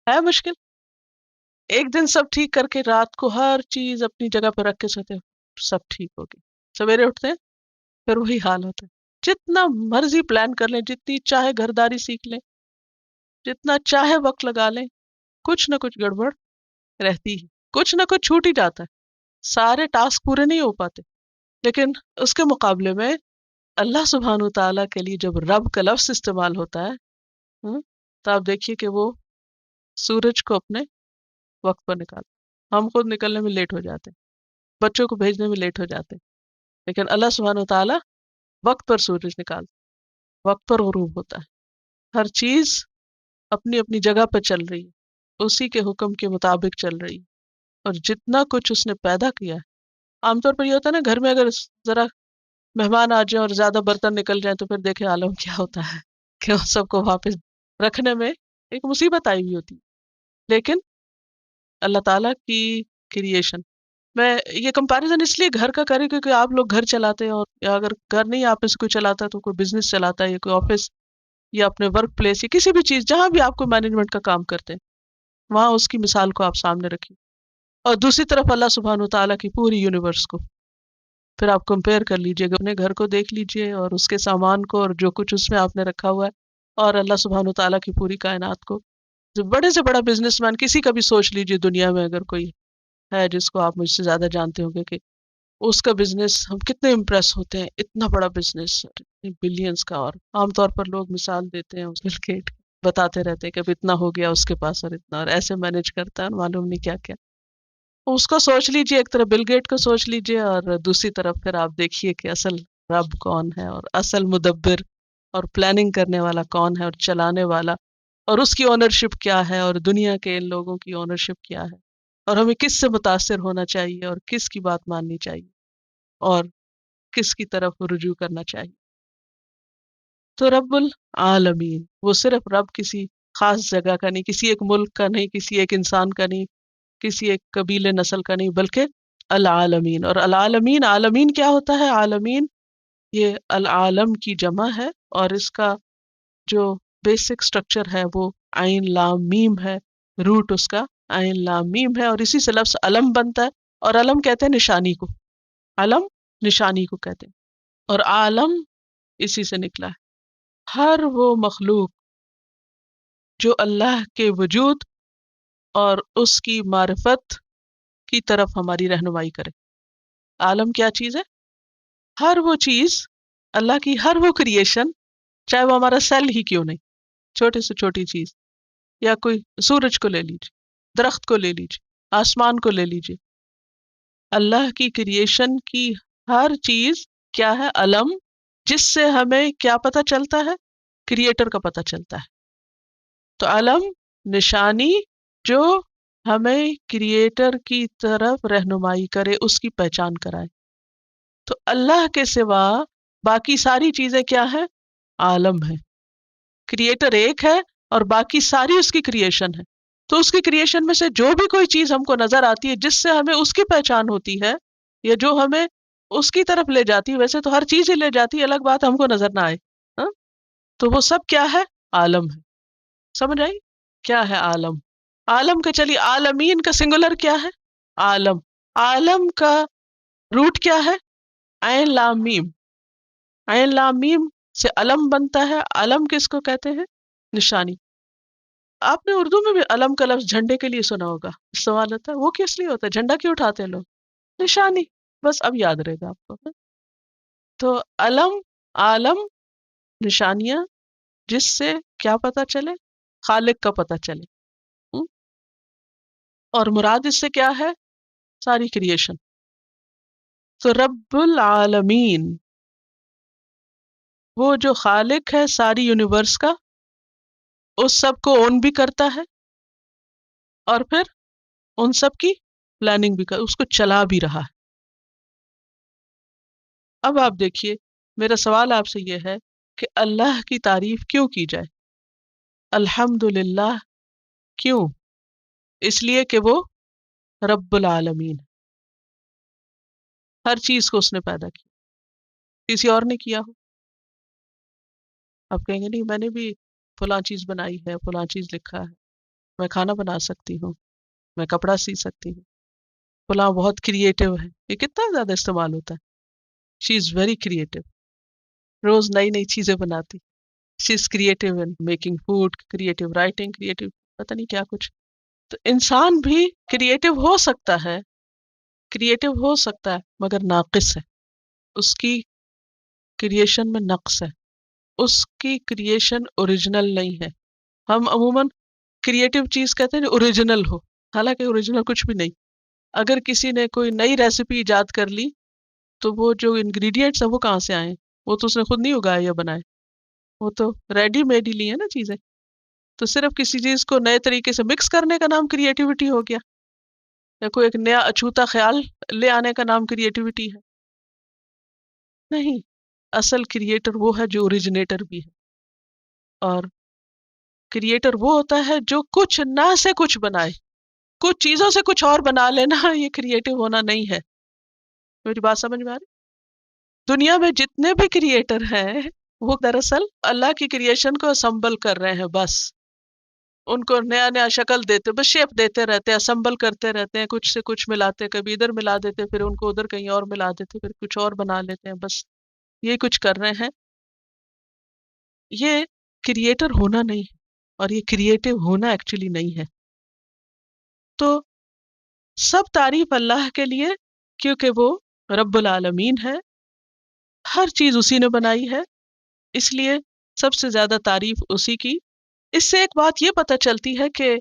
ہے مشکل. ایک دن سب ٹھیک کر کے رات کو ہر چیز اپنی جگہ پہ رکھ کے سوتے ہیں، سب ٹھیک ہوگی. سویرے اٹھتے ہیں پھر وہی حال ہوتا ہے. جتنا مرضی پلان کر لیں، جتنی چاہے گھرداری سیکھ لیں، جتنا چاہے وقت لگا لیں، کچھ نہ کچھ گڑبڑ رہتی ہے، کچھ نہ کچھ چھوٹ ہی جاتا ہے. سارے ٹاسک پورے نہیں ہو پاتے. لیکن اس کے مقابلے میں اللہ سبحانہ تعالیٰ کے لیے جب رب کا لفظ استعمال ہوتا ہے، تو آپ دیکھیے کہ وہ سورج کو اپنے وقت پر نکالتا. ہم خود نکلنے میں لیٹ ہو جاتے ہیں، بچوں کو بھیجنے میں لیٹ ہو جاتے ہیں، لیکن اللہ سبحانہ تعالیٰ وقت پر سورج نکالتا، وقت پر غروب ہوتا ہے. ہر چیز اپنی اپنی جگہ پہ چل رہی ہے، اسی کے حکم کے مطابق چل رہی ہے. اور جتنا کچھ اس نے پیدا کیا ہے، عام طور پر یہ ہوتا ہے نا گھر میں اگر ذرا مہمان آ جائیں اور زیادہ برتن نکل جائیں تو پھر دیکھیں عالم کیا ہوتا ہے کہ ان سب کو واپس رکھنے میں ایک مصیبت آئی ہوئی ہوتی. لیکن اللہ تعالیٰ کی کریشن، میں یہ کمپیریزن اس لیے گھر کا کریں کیونکہ آپ لوگ گھر چلاتے ہیں، اور یا اگر گھر نہیں آپ میں سے کوئی چلاتا ہے تو کوئی بزنس چلاتا ہے یا کوئی آفس یا اپنے ورک پلیس یا کسی بھی چیز جہاں بھی آپ کو مینجمنٹ کا کام کرتے ہیں، وہاں اس کی مثال کو آپ سامنے رکھیے. اور دوسری طرف اللہ سبحانہ تعالیٰ کی پوری یونیورس کو پھر آپ کمپیئر کر لیجئے، اپنے گھر کو دیکھ لیجئے اور اس کے سامان کو اور جو کچھ اس میں آپ نے رکھا ہوا ہے، اور اللہ سبحانہ تعالیٰ کی پوری کائنات کو. جو بڑے سے بڑا بزنس مین کسی کا بھی سوچ لیجئے دنیا میں اگر کوئی ہے جس کو آپ مجھ سے زیادہ جانتے ہوں گے کہ اس کا بزنس ہم کتنے امپریس ہوتے ہیں، اتنا بڑا بزنس بلینز کا. اور عام طور پر لوگ مثال دیتے ہیں بل گیٹ، بتاتے رہتے ہیں کہ اب اتنا ہو گیا اس کے پاس اور اتنا، اور ایسے مینج کرتا ہے اور معلوم نہیں کیا کیا. اس کو سوچ لیجئے، ایک طرف بل گیٹ کو سوچ لیجئے اور دوسری طرف پھر آپ دیکھیے کہ اصل رب کون ہے اور اصل مدبر اور پلاننگ کرنے والا کون ہے اور چلانے والا، اور اس کی اونرشپ کیا ہے اور دنیا کے ان لوگوں کی اونرشپ کیا ہے، اور ہمیں کس سے متاثر ہونا چاہیے اور کس کی بات ماننی چاہیے اور کس کی طرف رجوع کرنا چاہیے. تو رب العالمین وہ صرف رب کسی خاص جگہ کا نہیں، کسی ایک ملک کا نہیں، کسی ایک انسان کا نہیں، کسی ایک قبیلے نسل کا نہیں، بلکہ العالمین. اور العالمین، عالمین کیا ہوتا ہے؟ عالمین یہ العالم کی جمع ہے، اور اس کا جو بیسک سٹرکچر ہے وہ عین لام میم ہے. روٹ اس کا عین لام میم ہے، اور اسی سے لفظ علم بنتا ہے. اور علم کہتے ہیں نشانی کو، علم نشانی کو کہتے ہیں، اور عالم اسی سے نکلا ہے. ہر وہ مخلوق جو اللہ کے وجود اور اس کی معرفت کی طرف ہماری رہنمائی کرے. عالم کیا چیز ہے؟ ہر وہ چیز، اللہ کی ہر وہ کریشن، چاہے وہ ہمارا سیل ہی کیوں نہیں، چھوٹے سے چھوٹی چیز، یا کوئی سورج کو لے لیجیے، درخت کو لے لیجیے، آسمان کو لے لیجیے، اللہ کی کریشن کی ہر چیز کیا ہے؟ علم، جس سے ہمیں کیا پتہ چلتا ہے؟ کریٹر کا پتہ چلتا ہے. تو علم نشانی جو ہمیں کریٹر کی طرف رہنمائی کرے، اس کی پہچان کرائے. تو اللہ کے سوا باقی ساری چیزیں کیا ہے؟ عالم ہے. کریٹر ایک ہے اور باقی ساری اس کی کریشن ہے. تو اس کی کریشن میں سے جو بھی کوئی چیز ہم کو نظر آتی ہے جس سے ہمیں اس کی پہچان ہوتی ہے یا جو ہمیں اس کی طرف لے جاتی ہے، ویسے تو ہر چیز ہی لے جاتی ہے، الگ بات ہم کو نظر نہ آئے، ہاں؟ تو وہ سب کیا ہے؟ عالم ہے. سمجھ آئی کیا ہے عالم؟ عالم کا، چلیے عالمین کا سنگولر کیا ہے؟ عالم. عالم کا روٹ کیا ہے؟ عین لام میم. عین لام میم سے علم بنتا ہے. علم کس کو کہتے ہیں؟ نشانی. آپ نے اردو میں بھی علم کا لفظ جھنڈے کے لیے سنا ہوگا. سوال ہوتا ہے وہ کس لیے ہوتا ہے؟ جھنڈا کیوں اٹھاتے ہیں لوگ؟ نشانی. بس اب یاد رہے گا آپ کو. تو علم، عالم، نشانیاں جس سے کیا پتا چلے؟ خالق کا پتا چلے. ہم؟ اور مراد اس سے کیا ہے؟ ساری کریشن. تو رب العالمین وہ جو خالق ہے ساری یونیورس کا، اس سب کو اون بھی کرتا ہے اور پھر ان سب کی پلاننگ بھی اس کو چلا بھی رہا ہے. اب آپ دیکھیے، میرا سوال آپ سے یہ ہے کہ اللہ کی تعریف کیوں کی جائے؟ الحمدللہ کیوں؟ اس لیے کہ وہ رب العالمین، ہر چیز کو اس نے پیدا کیا، کسی اور نے کیا ہو؟ آپ کہیں گے نہیں، میں نے بھی فلاں چیز بنائی ہے، فلاں چیز لکھا ہے، میں کھانا بنا سکتی ہوں، میں کپڑا سی سکتی ہوں، فلاں بہت کریٹو ہے، یہ کتنا زیادہ استعمال ہوتا ہے. شی از ویری کریٹو، روز نئی نئی چیزیں بناتی. She is creative in making food, creative writing, creative پتہ نہیں کیا کچھ. تو انسان بھی کریٹو ہو سکتا ہے، کریٹو ہو سکتا ہے مگر ناقص ہے. اس کی کریشن میں نقص ہے، اس کی کریشن اوریجنل نہیں ہے. ہم عموماً کریٹو چیز کہتے ہیں جو اوریجنل ہو، حالانکہ اوریجنل کچھ بھی نہیں. اگر کسی نے کوئی نئی ریسیپی ایجاد کر لی تو وہ جو انگریڈینٹس ہیں وہ کہاں سے آئے؟ وہ تو اس نے خود نہیں اگائے یا بنائے، وہ تو ریڈی میڈ ہی لی ہے نا چیزیں. تو صرف کسی چیز کو نئے طریقے سے مکس کرنے کا نام کریٹیوٹی ہو گیا، یا کوئی ایک نیا اچھوتا خیال لے آنے کا نام کریٹیوٹی ہے؟ نہیں، اصل کریٹر وہ ہے جو اوریجنیٹر بھی ہے. اور کریٹر وہ ہوتا ہے جو کچھ نہ سے کچھ بنائے. کچھ چیزوں سے کچھ اور بنا لینا یہ کریٹو ہونا نہیں ہے. میری بات سمجھ میں آ رہی؟ دنیا میں جتنے بھی کریٹر ہیں وہ دراصل اللہ کی کریشن کو اسمبل کر رہے ہیں. بس ان کو نیا نیا شکل دیتے، بس شیپ دیتے رہتے ہیں، اسمبل کرتے رہتے ہیں، کچھ سے کچھ ملاتے، کبھی ادھر ملا دیتے، پھر ان کو ادھر کہیں اور ملا دیتے، پھر کچھ اور بنا لیتے ہیں. بس یہ کچھ کر رہے ہیں. یہ کریٹر ہونا نہیں ہے، اور یہ کریٹو ہونا ایکچولی نہیں ہے. تو سب تعریف اللہ کے لیے، کیونکہ وہ رب العالمین ہے، ہر چیز اسی نے بنائی ہے، اس لیے سب سے زیادہ تعریف اسی کی. اس سے ایک بات یہ پتہ چلتی ہے کہ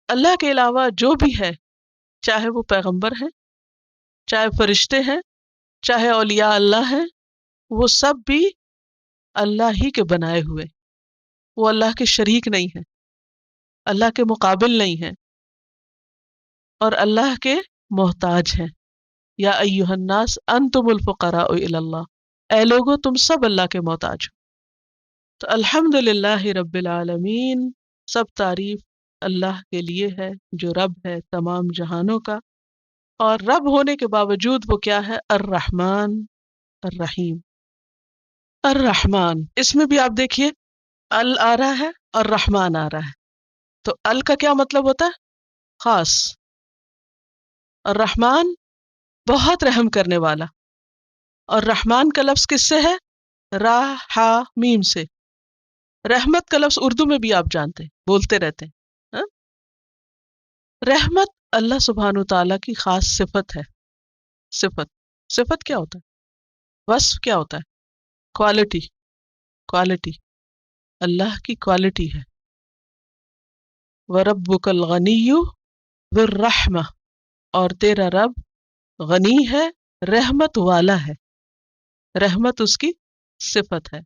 اللہ کے علاوہ جو بھی ہے، چاہے وہ پیغمبر ہیں، چاہے فرشتے ہیں، چاہے اولیاء اللہ ہیں، وہ سب بھی اللہ ہی کے بنائے ہوئے. وہ اللہ کے شریک نہیں ہیں، اللہ کے مقابل نہیں ہیں، اور اللہ کے محتاج ہیں. یا ایھا الناس انتم الفقراء الی اللہ، اے لوگو تم سب اللہ کے محتاج ہو. تو الحمد للہ رب العالمین، سب تعریف اللہ کے لیے ہے جو رب ہے تمام جہانوں کا. اور رب ہونے کے باوجود وہ کیا ہے؟ الرحمن الرحیم. الرحمن، اس میں بھی آپ دیکھیے ال آ رہا ہے اور رحمان آ رہا ہے. تو ال کا کیا مطلب ہوتا ہے؟ خاص. الرحمن بہت رحم کرنے والا. اور رحمان کا لفظ کس سے ہے؟ را ہا میم سے. رحمت کا لفظ اردو میں بھی آپ جانتے ہیں، بولتے رہتے ہیں. ہاں؟ رحمت اللہ سبحانہ تعالیٰ کی خاص صفت ہے. صفت، صفت کیا ہوتا ہے؟ وصف کیا ہوتا ہے؟ کوالٹی. کوالٹی اللہ کی کوالٹی ہے. وَرَبُّكَ الْغَنِيُّ ذُو الرَّحْمَةِ، اور تیرا رب غنی ہے، رحمت والا ہے. رحمت اس کی صفت ہے.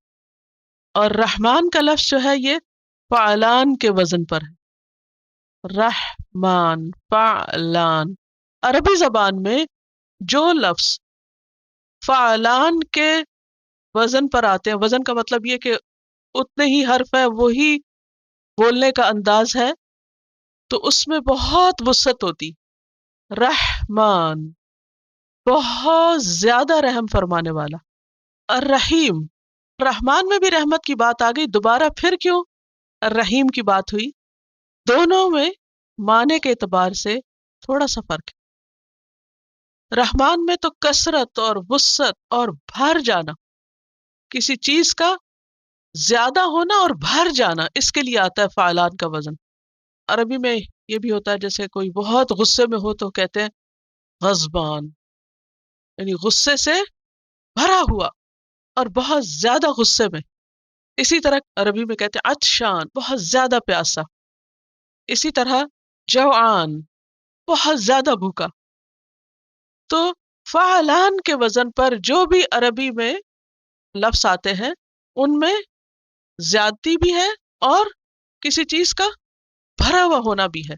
اور رحمان کا لفظ جو ہے یہ فعلان کے وزن پر ہے. رحمان، فعلان. عربی زبان میں جو لفظ فعلان کے وزن پر آتے ہیں، وزن کا مطلب یہ کہ اتنے ہی حرف ہے، وہی بولنے کا انداز ہے، تو اس میں بہت وسعت ہوتی. رحمان، بہت زیادہ رحم فرمانے والا. الرحیم، رحمان میں بھی رحمت کی بات آ گئی، دوبارہ پھر کیوں الرحیم کی بات ہوئی؟ دونوں میں معنی کے اعتبار سے تھوڑا سا فرق ہے. رحمان میں تو کثرت اور وسعت اور بھر جانا، کسی چیز کا زیادہ ہونا اور بھر جانا، اس کے لیے آتا ہے فعلان کا وزن. عربی میں یہ بھی ہوتا ہے، جیسے کوئی بہت غصے میں ہو تو کہتے ہیں غضبان، یعنی غصے سے بھرا ہوا اور بہت زیادہ غصے میں. اسی طرح عربی میں کہتے ہیں عطشان، بہت زیادہ پیاسا. اسی طرح جوعان، بہت زیادہ بھوکا. تو فعلان کے وزن پر جو بھی عربی میں لفظ آتے ہیں ان میں زیادتی بھی ہے اور کسی چیز کا بھرا ہوا ہونا بھی ہے،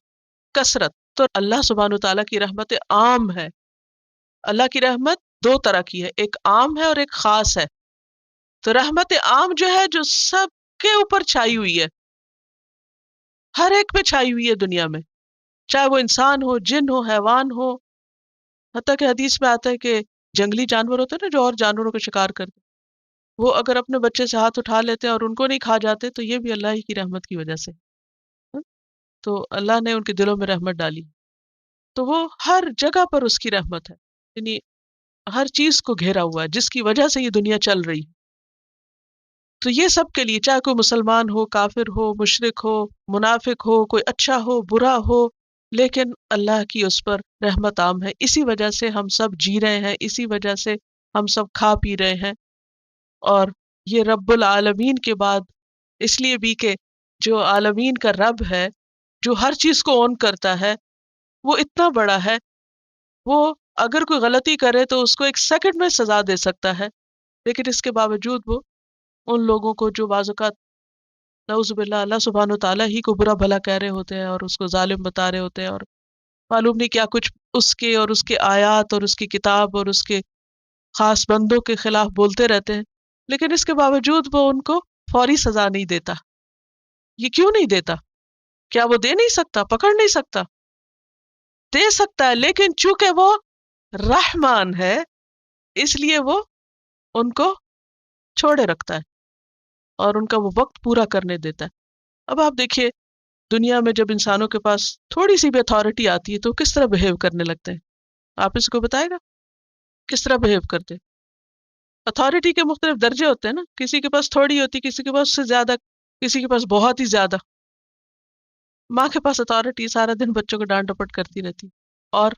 کثرت. تو اللہ سبحانہ تعالیٰ کی رحمت عام ہے. اللہ کی رحمت دو طرح کی ہے، ایک عام ہے اور ایک خاص ہے. تو رحمت عام جو ہے، جو سب کے اوپر چھائی ہوئی ہے، ہر ایک پہ چھائی ہوئی ہے دنیا میں، چاہے وہ انسان ہو، جن ہو، حیوان ہو. حتیٰ کہ حدیث میں آتا ہے کہ جنگلی جانور ہوتے ہیں نا جو اور جانوروں کا شکار کرتے ہیں، وہ اگر اپنے بچے سے ہاتھ اٹھا لیتے اور ان کو نہیں کھا جاتے تو یہ بھی اللہ ہی کی رحمت کی وجہ سے، تو اللہ نے ان کے دلوں میں رحمت ڈالی، تو وہ ہر جگہ پر اس کی رحمت ہے، یعنی ہر چیز کو گھیرا ہوا ہے جس کی وجہ سے یہ دنیا چل رہی ہے۔ تو یہ سب کے لیے، چاہے کوئی مسلمان ہو، کافر ہو، مشرک ہو، منافق ہو، کوئی اچھا ہو، برا ہو، لیکن اللہ کی اس پر رحمت عام ہے، اسی وجہ سے ہم سب جی رہے ہیں، اسی وجہ سے ہم سب کھا پی رہے ہیں۔ اور یہ رب العالمین کے بعد اس لیے بھی کہ جو عالمین کا رب ہے، جو ہر چیز کو اون کرتا ہے، وہ اتنا بڑا ہے، وہ اگر کوئی غلطی کرے تو اس کو ایک سیکنڈ میں سزا دے سکتا ہے، لیکن اس کے باوجود وہ ان لوگوں کو جو بعض اوقات نعوذ باللہ اللہ سبحانہ و تعالیٰ ہی کو برا بھلا کہہ رہے ہوتے ہیں اور اس کو ظالم بتا رہے ہوتے ہیں، اور معلوم نہیں کیا کچھ اس کے اور اس کے آیات اور اس کی کتاب اور اس کے خاص بندوں کے خلاف بولتے رہتے ہیں، لیکن اس کے باوجود وہ ان کو فوری سزا نہیں دیتا۔ یہ کیوں نہیں دیتا؟ کیا وہ دے نہیں سکتا، پکڑ نہیں سکتا؟ دے سکتا ہے، لیکن چونکہ وہ رحمان ہے اس لیے وہ ان کو چھوڑے رکھتا ہے اور ان کا وہ وقت پورا کرنے دیتا ہے۔ اب آپ دیکھیے، دنیا میں جب انسانوں کے پاس تھوڑی سی بھی اتھارٹی آتی ہے تو کس طرح بہیو کرنے لگتے ہیں؟ آپ اس کو بتائے گا کس طرح بہیو کرتے ہیں؟ اتھارٹی کے مختلف درجے ہوتے ہیں نا، کسی کے پاس تھوڑی ہوتی، کسی کے پاس اس سے زیادہ، کسی کے پاس بہت ہی زیادہ۔ ماں کے پاس اتھارٹی سارا دن بچوں کو ڈانٹ ڈپٹ کرتی رہتی، اور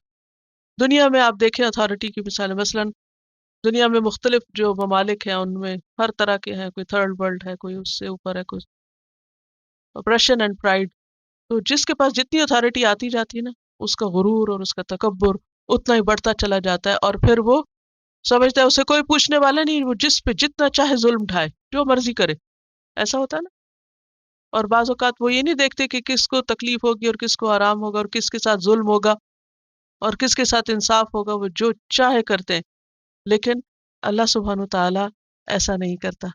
دنیا میں آپ دیکھیں اتھارٹی کی مثالیں، مثلاً دنیا میں مختلف جو ممالک ہیں ان میں ہر طرح کے ہیں، کوئی تھرڈ ورلڈ ہے، کوئی اس سے اوپر ہے، کوئی اپریشن اینڈ پرائڈ، تو جس کے پاس جتنی اتھارٹی آتی جاتی ہے نا، اس کا غرور اور اس کا تکبر اتنا ہی بڑھتا چلا جاتا ہے، اور پھر وہ سمجھتا ہے اسے کوئی پوچھنے والا نہیں، وہ جس پہ جتنا چاہے ظلم ڈھائے، جو مرضی کرے، ایسا ہوتا ہے نا۔ اور بعض اوقات وہ یہ نہیں دیکھتے کہ کس کو تکلیف ہوگی اور کس کو آرام ہوگا اور کس کے ساتھ ظلم ہوگا اور کس کے ساتھ انصاف ہوگا، وہ جو چاہے کرتے ہیں، لیکن اللہ سبحانہ و تعالیٰ ایسا نہیں کرتا۔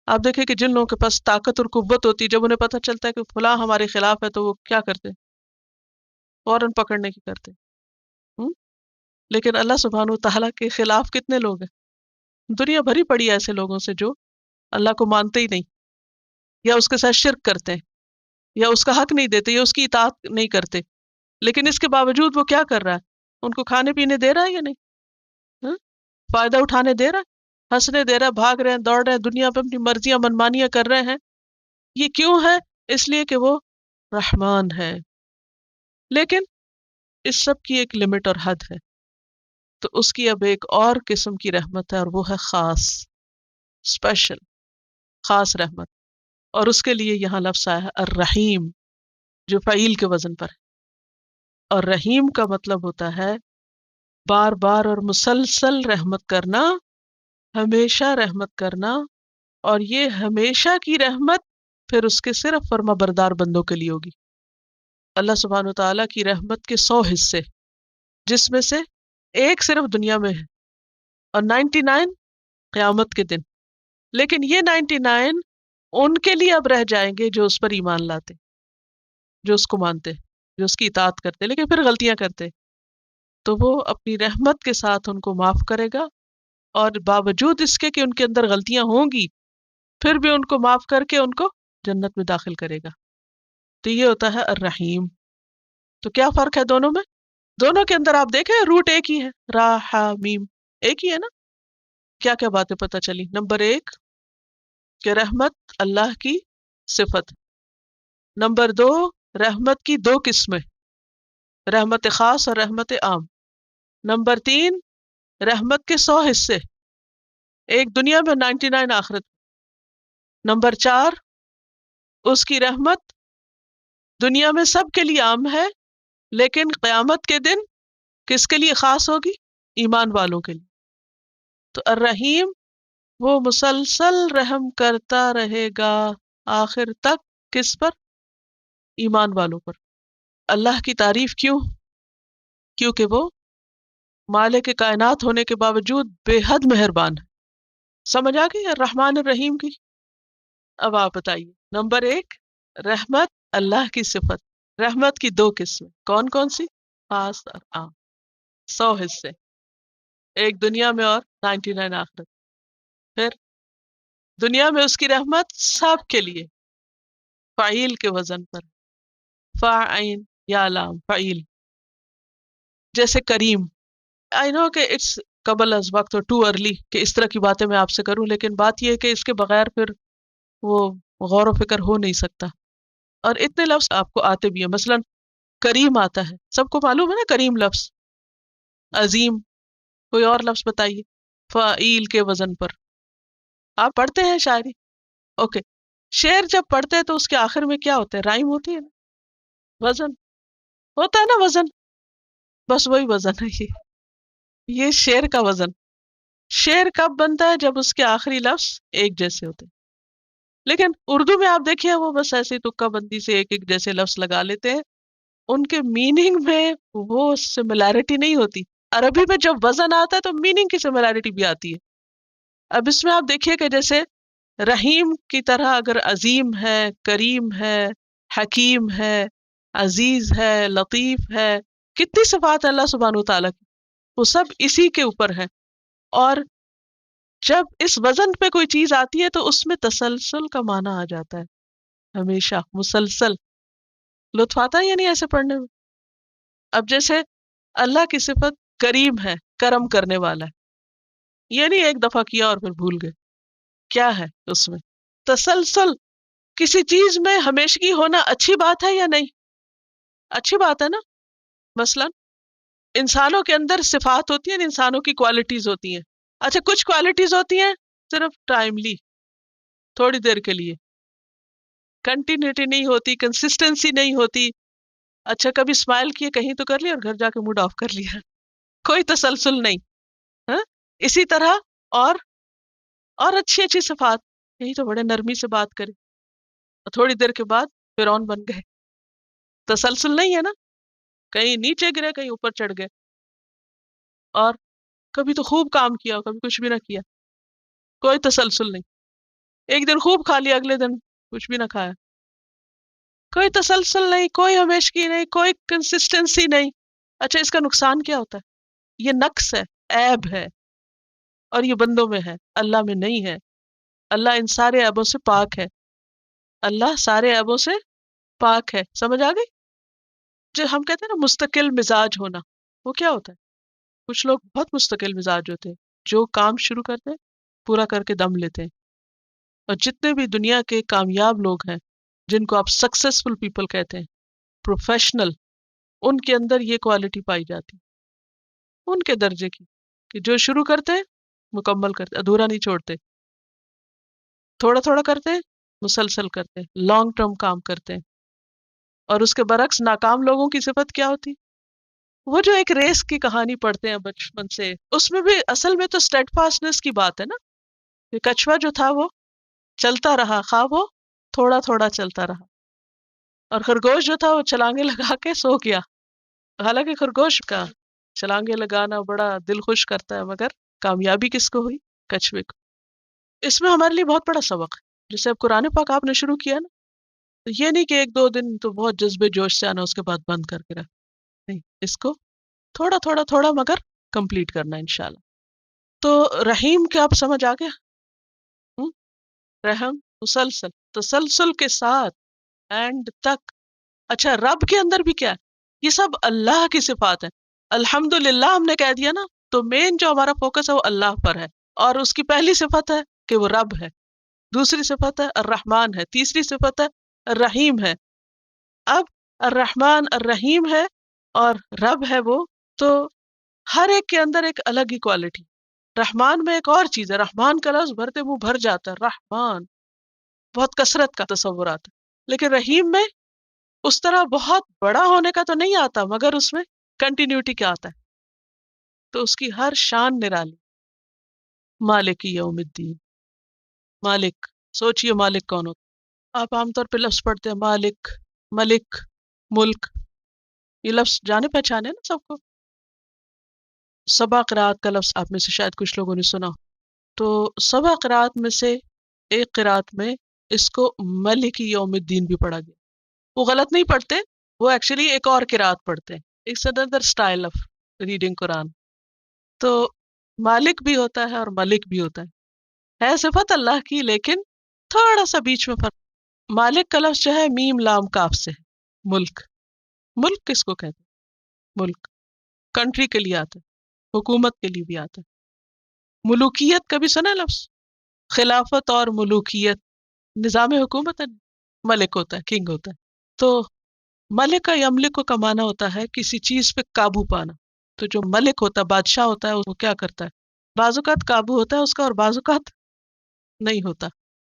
آپ دیکھیں کہ جن لوگوں کے پاس طاقت اور قوت ہوتی ہے، جب انہیں پتہ چلتا ہے کہ فلاں ہمارے خلاف ہے تو وہ کیا کرتے ہیں؟ فوراً پکڑنے کی کرتے ہیں۔ لیکن اللہ سبحانہ و تعالیٰ کے خلاف کتنے لوگ ہیں؟ دنیا بھری پڑی ہے ایسے لوگوں سے جو اللہ کو مانتے ہی نہیں، یا اس کے ساتھ شرک کرتے ہیں، یا اس کا حق نہیں دیتے، یا اس کی اطاعت نہیں کرتے، لیکن اس کے باوجود وہ کیا کر رہا ہے؟ ان کو کھانے پینے دے رہا ہے یا نہیں؟ ہاں؟ فائدہ اٹھانے دے رہا ہے، ہنسنے دے رہا ہے، بھاگ رہے ہیں، دوڑ رہے ہیں، دنیا پہ اپنی مرضیاں منمانیاں کر رہے ہیں۔ یہ کیوں ہے؟ اس لیے کہ وہ رحمان ہے، لیکن اس سب کی ایک لمٹ اور حد ہے، تو اس کی اب ایک اور قسم کی رحمت ہے، اور وہ ہے خاص، اسپیشل، خاص رحمت، اور اس کے لیے یہاں لفظ آیا ہے الرحیم، جو فعیل کے وزن پر ہے، اور رحیم کا مطلب ہوتا ہے بار بار اور مسلسل رحمت کرنا، ہمیشہ رحمت کرنا، اور یہ ہمیشہ کی رحمت پھر اس کے صرف فرما بردار بندوں کے لیے ہوگی۔ اللہ سبحانہ و تعالیٰ کی رحمت کے 100 حصے، جس میں سے ایک صرف دنیا میں ہے اور 99 قیامت کے دن، لیکن یہ 99 ان کے لیے اب رہ جائیں گے جو اس پر ایمان لاتے، جو اس کو مانتے، جو اس کی اطاعت کرتے، لیکن پھر غلطیاں کرتے، تو وہ اپنی رحمت کے ساتھ ان کو معاف کرے گا، اور باوجود اس کے کہ ان کے اندر غلطیاں ہوں گی، پھر بھی ان کو معاف کر کے ان کو جنت میں داخل کرے گا۔ تو یہ ہوتا ہے الرحیم۔ تو کیا فرق ہے دونوں میں؟ دونوں کے اندر آپ دیکھیں روٹ ایک ہی ہے، را ہا میم، ایک ہی ہے نا۔ کیا کیا باتیں پتہ چلی؟ نمبر ایک کہ رحمت اللہ کی صفت، نمبر دو رحمت کی دو قسمیں، رحمت خاص اور رحمت عام، نمبر تین رحمت کے 100 حصے، ایک دنیا میں 99 آخرت، نمبر چار اس کی رحمت دنیا میں سب کے لیے عام ہے، لیکن قیامت کے دن کس کے لیے خاص ہوگی؟ ایمان والوں کے لیے۔ تو الرحیم وہ مسلسل رحم کرتا رہے گا آخر تک، کس پر؟ ایمان والوں پر۔ اللہ کی تعریف کیوں؟ کیونکہ وہ مالک کائنات ہونے کے باوجود بے حد مہربان ہے۔ سمجھ آ گئی الرحمن الرحیم کی؟ اب آپ بتائیے، نمبر ایک رحمت اللہ کی صفت، رحمت کی دو قسمیں، کون کون سی؟ خاص اور عام، 100 حصے، ایک دنیا میں اور 99 آخرت۔ پھر دنیا میں اس کی رحمت سب کے لیے، فعیل کے وزن پر، فاعین یا لام فعیل. جیسے کریم، آئی نو کہ اٹس قبل از وقت اور ٹو ارلی کہ اس طرح کی باتیں میں آپ سے کروں، لیکن بات یہ ہے کہ اس کے بغیر پھر وہ غور و فکر ہو نہیں سکتا. اور اتنے لفظ آپ کو آتے بھی ہیں، مثلا کریم آتا ہے، سب کو معلوم ہے نا کریم لفظ. عظیم، کوئی اور لفظ بتائیے فعیل کے وزن پر. آپ پڑھتے ہیں شاعری؟ اوکے. شعر جب پڑھتے ہیں تو اس کے آخر میں کیا ہوتا ہے؟ رائم ہوتی ہے نا، وزن ہوتا ہے نا، وزن. بس وہی وزن ہے یہ شعر کا وزن. شعر کب بنتا ہے؟ جب اس کے آخری لفظ ایک جیسے ہوتے ہیں. لیکن اردو میں آپ دیکھیے وہ بس ایسے تکہ بندی سے ایک ایک جیسے لفظ لگا لیتے ہیں، ان کے میننگ میں وہ سملیرٹی نہیں ہوتی. عربی میں جب وزن آتا ہے تو میننگ کی سملیرٹی بھی آتی ہے. اب اس میں آپ دیکھیے کہ جیسے رحیم کی طرح اگر عظیم ہے، کریم ہے، حکیم ہے، عزیز ہے، لطیف ہے، کتنی صفات ہے اللہ سبحانہ و تعالیٰ کی، وہ سب اسی کے اوپر ہے. اور جب اس وزن پہ کوئی چیز آتی ہے تو اس میں تسلسل کا معنی آ جاتا ہے، ہمیشہ مسلسل. لطف آتا ہے یا نہیں ایسے پڑھنے میں؟ اب جیسے اللہ کی صفت کریم ہے، کرم کرنے والا ہے، یہ نہیں ایک دفعہ کیا اور پھر بھول گئے. کیا ہے اس میں؟ تسلسل. کسی چیز میں ہمیشگی ہونا اچھی بات ہے یا نہیں؟ اچھی بات ہے نا. مثلا انسانوں کے اندر صفات ہوتی ہیں، انسانوں کی کوالٹیز ہوتی ہیں. اچھا کچھ کوالٹیز ہوتی ہیں صرف ٹائملی، تھوڑی دیر کے لیے، کنٹینیوٹی نہیں ہوتی، کنسسٹنسی نہیں ہوتی. اچھا کبھی اسمائل کیے کہیں تو کر لیا اور گھر جا کے موڈ آف کر لیا، کوئی تسلسل نہیں. ہاں اسی طرح اور اچھی اچھی صفات، یہی تو بڑے نرمی سے بات کرے اور تھوڑی دیر کے بعد فرعون بن گئے. تسلسل نہیں ہے نا، کہیں نیچے گرے کہیں اوپر چڑھ گئے. اور کبھی تو خوب کام کیا کبھی کچھ بھی نہ کیا، کوئی تسلسل نہیں. ایک دن خوب کھا لیا اگلے دن کچھ بھی نہ کھایا، کوئی تسلسل نہیں، کوئی ہمیشگی نہیں، کوئی کنسسٹنسی نہیں. اچھا اس کا نقصان کیا ہوتا ہے؟ یہ نقص ہے، عیب ہے، اور یہ بندوں میں ہے، اللہ میں نہیں ہے. اللہ ان سارے عیبوں سے پاک ہے. اللہ سارے عیبوں سے پاک ہے. سمجھ آ گئی؟ جو ہم کہتے ہیں نا مستقل مزاج ہونا، وہ کیا ہوتا ہے؟ کچھ لوگ بہت مستقل مزاج ہوتے ہیں، جو کام شروع کرتے ہیں پورا کر کے دم لیتے ہیں. اور جتنے بھی دنیا کے کامیاب لوگ ہیں جن کو آپ سکسیسفل پیپل کہتے ہیں، پروفیشنل، ان کے اندر یہ کوالٹی پائی جاتی ان کے درجے کی، کہ جو شروع کرتے ہیں مکمل کرتے، ادھورا نہیں چھوڑتے. تھوڑا تھوڑا کرتے ہیں، مسلسل کرتے ہیں، لانگ ٹرم کام کرتے ہیں. اور اس کے برعکس ناکام لوگوں کی صفت کیا ہوتی؟ وہ جو ایک ریس کی کہانی پڑھتے ہیں بچپن سے، اس میں بھی اصل میں تو اسٹیڈ فاسٹنس کی بات ہے نا. کہ کچھوا جو تھا وہ چلتا رہا، خواہ وہ تھوڑا تھوڑا چلتا رہا. اور خرگوش جو تھا وہ چھلانگے لگا کے سو گیا. حالانکہ خرگوش کا چھلانگے لگانا بڑا دل خوش کرتا ہے، مگر کامیابی کس کو ہوئی؟ کچھوے کو. اس میں ہمارے لیے بہت بڑا سبق ہے. جیسے اب قرآن پاک آپ نے شروع کیا نا، تو یہ نہیں کہ ایک دو دن تو بہت جذبے جوش سے آنا اس کے بعد بند کر کے رکھ، نہیں، اس کو تھوڑا تھوڑا تھوڑا مگر کمپلیٹ کرنا انشاءاللہ. تو رحیم کے آپ سمجھ آ گیا؟ ہوں؟ رحم مسلسل، تسلسل کے ساتھ، اینڈ تک. اچھا رب کے اندر بھی کیا ہے؟ یہ سب اللہ کی صفات ہیں. الحمدللہ ہم نے کہہ دیا نا، تو مین جو ہمارا فوکس ہے وہ اللہ پر ہے. اور اس کی پہلی صفت ہے کہ وہ رب ہے، دوسری صفت ہے الرحمن ہے، تیسری صفت ہے الرحیم ہے. اب الرحمن الرحیم ہے اور رب ہے وہ، تو ہر ایک کے اندر ایک الگ ہی کوالٹی. رحمان میں ایک اور چیز ہے، رحمان کا لفظ بھرتے منہ بھر جاتا ہے، رحمان بہت کثرت کا تصور آتا ہے. لیکن رحیم میں اس طرح بہت بڑا ہونے کا تو نہیں آتا، مگر اس میں کنٹینیوٹی کیا آتا ہے، تو اس کی ہر شان نرالی. مالک یوم الدین، مالک، سوچئے مالک کون ہوتا ہے؟ آپ عام طور پہ لفظ پڑھتے ہیں مالک، ملک، ملک، یہ لفظ جانے پہچانے نا سب کو. سبا قرات کا لفظ آپ میں سے شاید کچھ لوگوں نے سنا ہو. تو سبا قرات میں سے ایک قرات میں اس کو ملک یوم الدین بھی پڑھا گیا. وہ غلط نہیں پڑھتے، وہ ایکچولی ایک اور قرات پڑھتے ہیں، it's another style of reading Quran. تو مالک بھی ہوتا ہے اور ملک بھی ہوتا ہے. ہے صفت اللہ کی، لیکن تھوڑا سا بیچ میں فرق۔ مالک کا لفظ جو ہے میم لام کاف سے ہے، ملک۔ ملک کس کو کہتے ہیں؟ ملک کنٹری کے لیے آتا ہے، حکومت کے لیے بھی آتا ہے۔ ملوکیت کبھی سنا لفظ؟ خلافت اور ملوکیت نظام حکومت ہے، ملک ہوتا ہے، کنگ ہوتا ہے۔ تو ملک کا یملک کا معنی ہوتا ہے کسی چیز پہ قابو پانا۔ تو جو ملک ہوتا ہے، بادشاہ ہوتا ہے، وہ کیا کرتا ہے؟ بعض اوقات قابو ہوتا ہے اس کا اور بعض اوقات نہیں ہوتا۔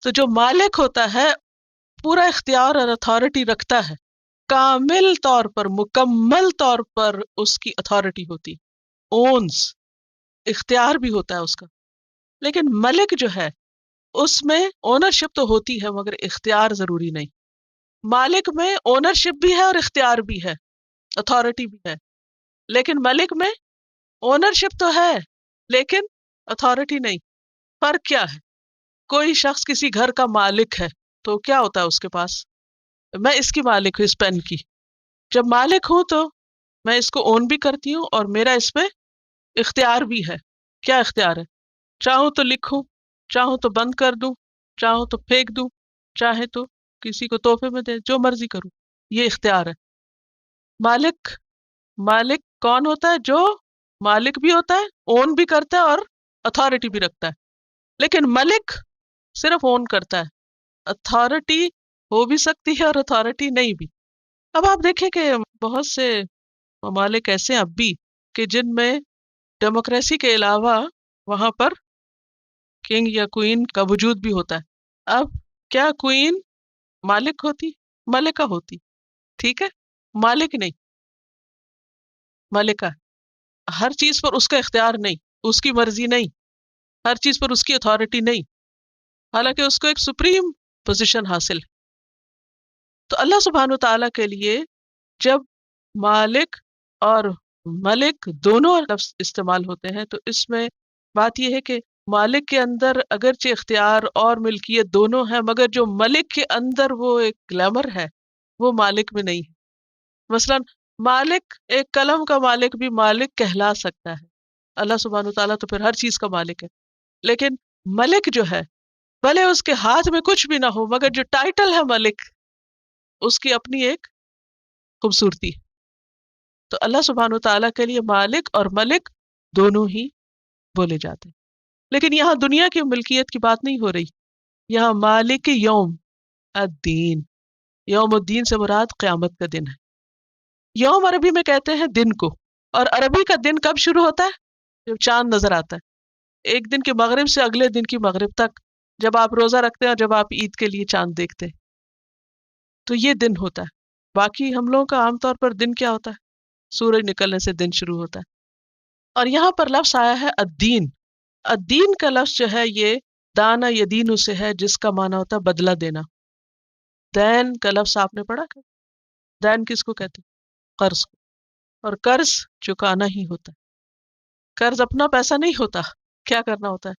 تو جو مالک ہوتا ہے پورا اختیار اور اتھارٹی رکھتا ہے، کامل طور پر، مکمل طور پر اس کی اتھارٹی ہوتی، اونز، اختیار بھی ہوتا ہے اس کا۔ لیکن ملک جو ہے اس میں اونرشپ تو ہوتی ہے مگر اختیار ضروری نہیں۔ مالک میں اونرشپ بھی ہے اور اختیار بھی ہے، اتھارٹی بھی ہے، لیکن ملک میں اونرشپ تو ہے لیکن اتھارٹی نہیں۔ فرق کیا ہے؟ کوئی شخص کسی گھر کا مالک ہے تو کیا ہوتا ہے اس کے پاس؟ میں اس کی مالک ہوں، اس پین کی۔ جب مالک ہوں تو میں اس کو اون بھی کرتی ہوں اور میرا اس پہ اختیار بھی ہے۔ کیا اختیار ہے؟ چاہوں تو لکھوں، چاہوں تو بند کر دوں، چاہوں تو پھینک دوں، چاہے تو کسی کو تحفے میں دے، جو مرضی کروں، یہ اختیار ہے۔ مالک، مالک کون ہوتا ہے؟ جو مالک بھی ہوتا ہے، اون بھی کرتا ہے اور اتھارٹی بھی رکھتا ہے۔ لیکن ملک صرف اون کرتا ہے، اتھارٹی ہو بھی سکتی ہے اور اتھارٹی نہیں بھی۔ اب آپ دیکھیں کہ بہت سے ممالک ایسے ہیں اب بھی کہ جن میں ڈیموکریسی کے علاوہ وہاں پر کنگ یا کوئین کا وجود بھی ہوتا ہے۔ اب کیا کوئین مالک ہوتی؟ ملکہ ہوتی، ٹھیک ہے، مالک نہیں، ملکہ۔ ہر چیز پر اس کا اختیار نہیں، اس کی مرضی نہیں، ہر چیز پر اس کی اتھارٹی نہیں، حالانکہ اس کو ایک سپریم پوزیشن حاصل ہے۔ تو اللہ سبحانہ وتعالیٰ کے لیے جب مالک اور ملک دونوں لفظ استعمال ہوتے ہیں تو اس میں بات یہ ہے کہ مالک کے اندر اگرچہ اختیار اور ملکیت دونوں ہیں، مگر جو ملک کے اندر وہ ایک گلیمر ہے وہ مالک میں نہیں ہے۔ مثلا مالک، ایک قلم کا مالک بھی مالک کہلا سکتا ہے، اللہ سبحانہ وتعالیٰ تو پھر ہر چیز کا مالک ہے۔ لیکن ملک جو ہے بھلے اس کے ہاتھ میں کچھ بھی نہ ہو مگر جو ٹائٹل ہے ملک، اس کی اپنی ایک خوبصورتی ہے۔ تو اللہ سبحانہ وتعالیٰ کے لیے مالک اور ملک دونوں ہی بولے جاتے ہیں۔ لیکن یہاں دنیا کی ملکیت کی بات نہیں ہو رہی، یہاں مالک یوم الدین، یوم الدین سے مراد قیامت کا دن ہے۔ یوم عربی میں کہتے ہیں دن کو، اور عربی کا دن کب شروع ہوتا ہے؟ جب چاند نظر آتا ہے، ایک دن کے مغرب سے اگلے دن کی مغرب تک، جب آپ روزہ رکھتے ہیں اور جب آپ عید کے لیے چاند دیکھتے ہیں، تو یہ دن ہوتا ہے۔ باقی ہم لوگوں کا عام طور پر دن کیا ہوتا ہے؟ سورج نکلنے سے دن شروع ہوتا ہے۔ اور یہاں پر لفظ آیا ہے الدین۔ الدین کا لفظ جو ہے یہ دانا یدین سے ہے، جس کا معنی ہوتا ہے بدلہ دینا۔ دین کا لفظ آپ نے پڑھا؟ دین کس کو کہتے ہیں؟ قرض کو، اور قرض چکانا ہی ہوتا ہے۔ قرض اپنا پیسہ نہیں ہوتا، کیا کرنا ہوتا ہے؟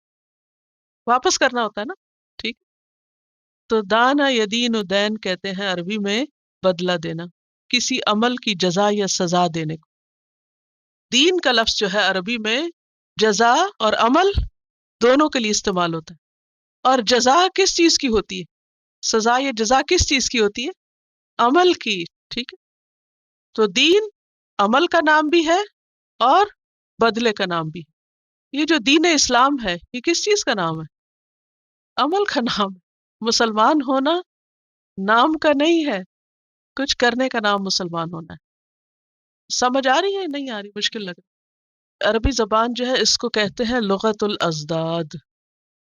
واپس کرنا ہوتا ہے نا، ٹھیک۔ تو دانا یدین دین کہتے ہیں عربی میں بدلہ دینا، کسی عمل کی جزا یا سزا دینے کو۔ دین کا لفظ جو ہے عربی میں جزا اور عمل دونوں کے لیے استعمال ہوتا ہے۔ اور جزا کس چیز کی ہوتی ہے؟ سزا یا جزا کس چیز کی ہوتی ہے؟ عمل کی، ٹھیک ہے۔ تو دین عمل کا نام بھی ہے اور بدلے کا نام بھی۔ یہ جو دین اسلام ہے یہ کس چیز کا نام ہے؟ عمل کا نام ہے۔ مسلمان ہونا نام کا نہیں ہے، کچھ کرنے کا نام مسلمان ہونا ہے۔ سمجھ آ رہی ہے؟ نہیں آ رہی؟ مشکل لگ رہی؟ عربی زبان جو ہے اس کو کہتے ہیں لغت الازداد۔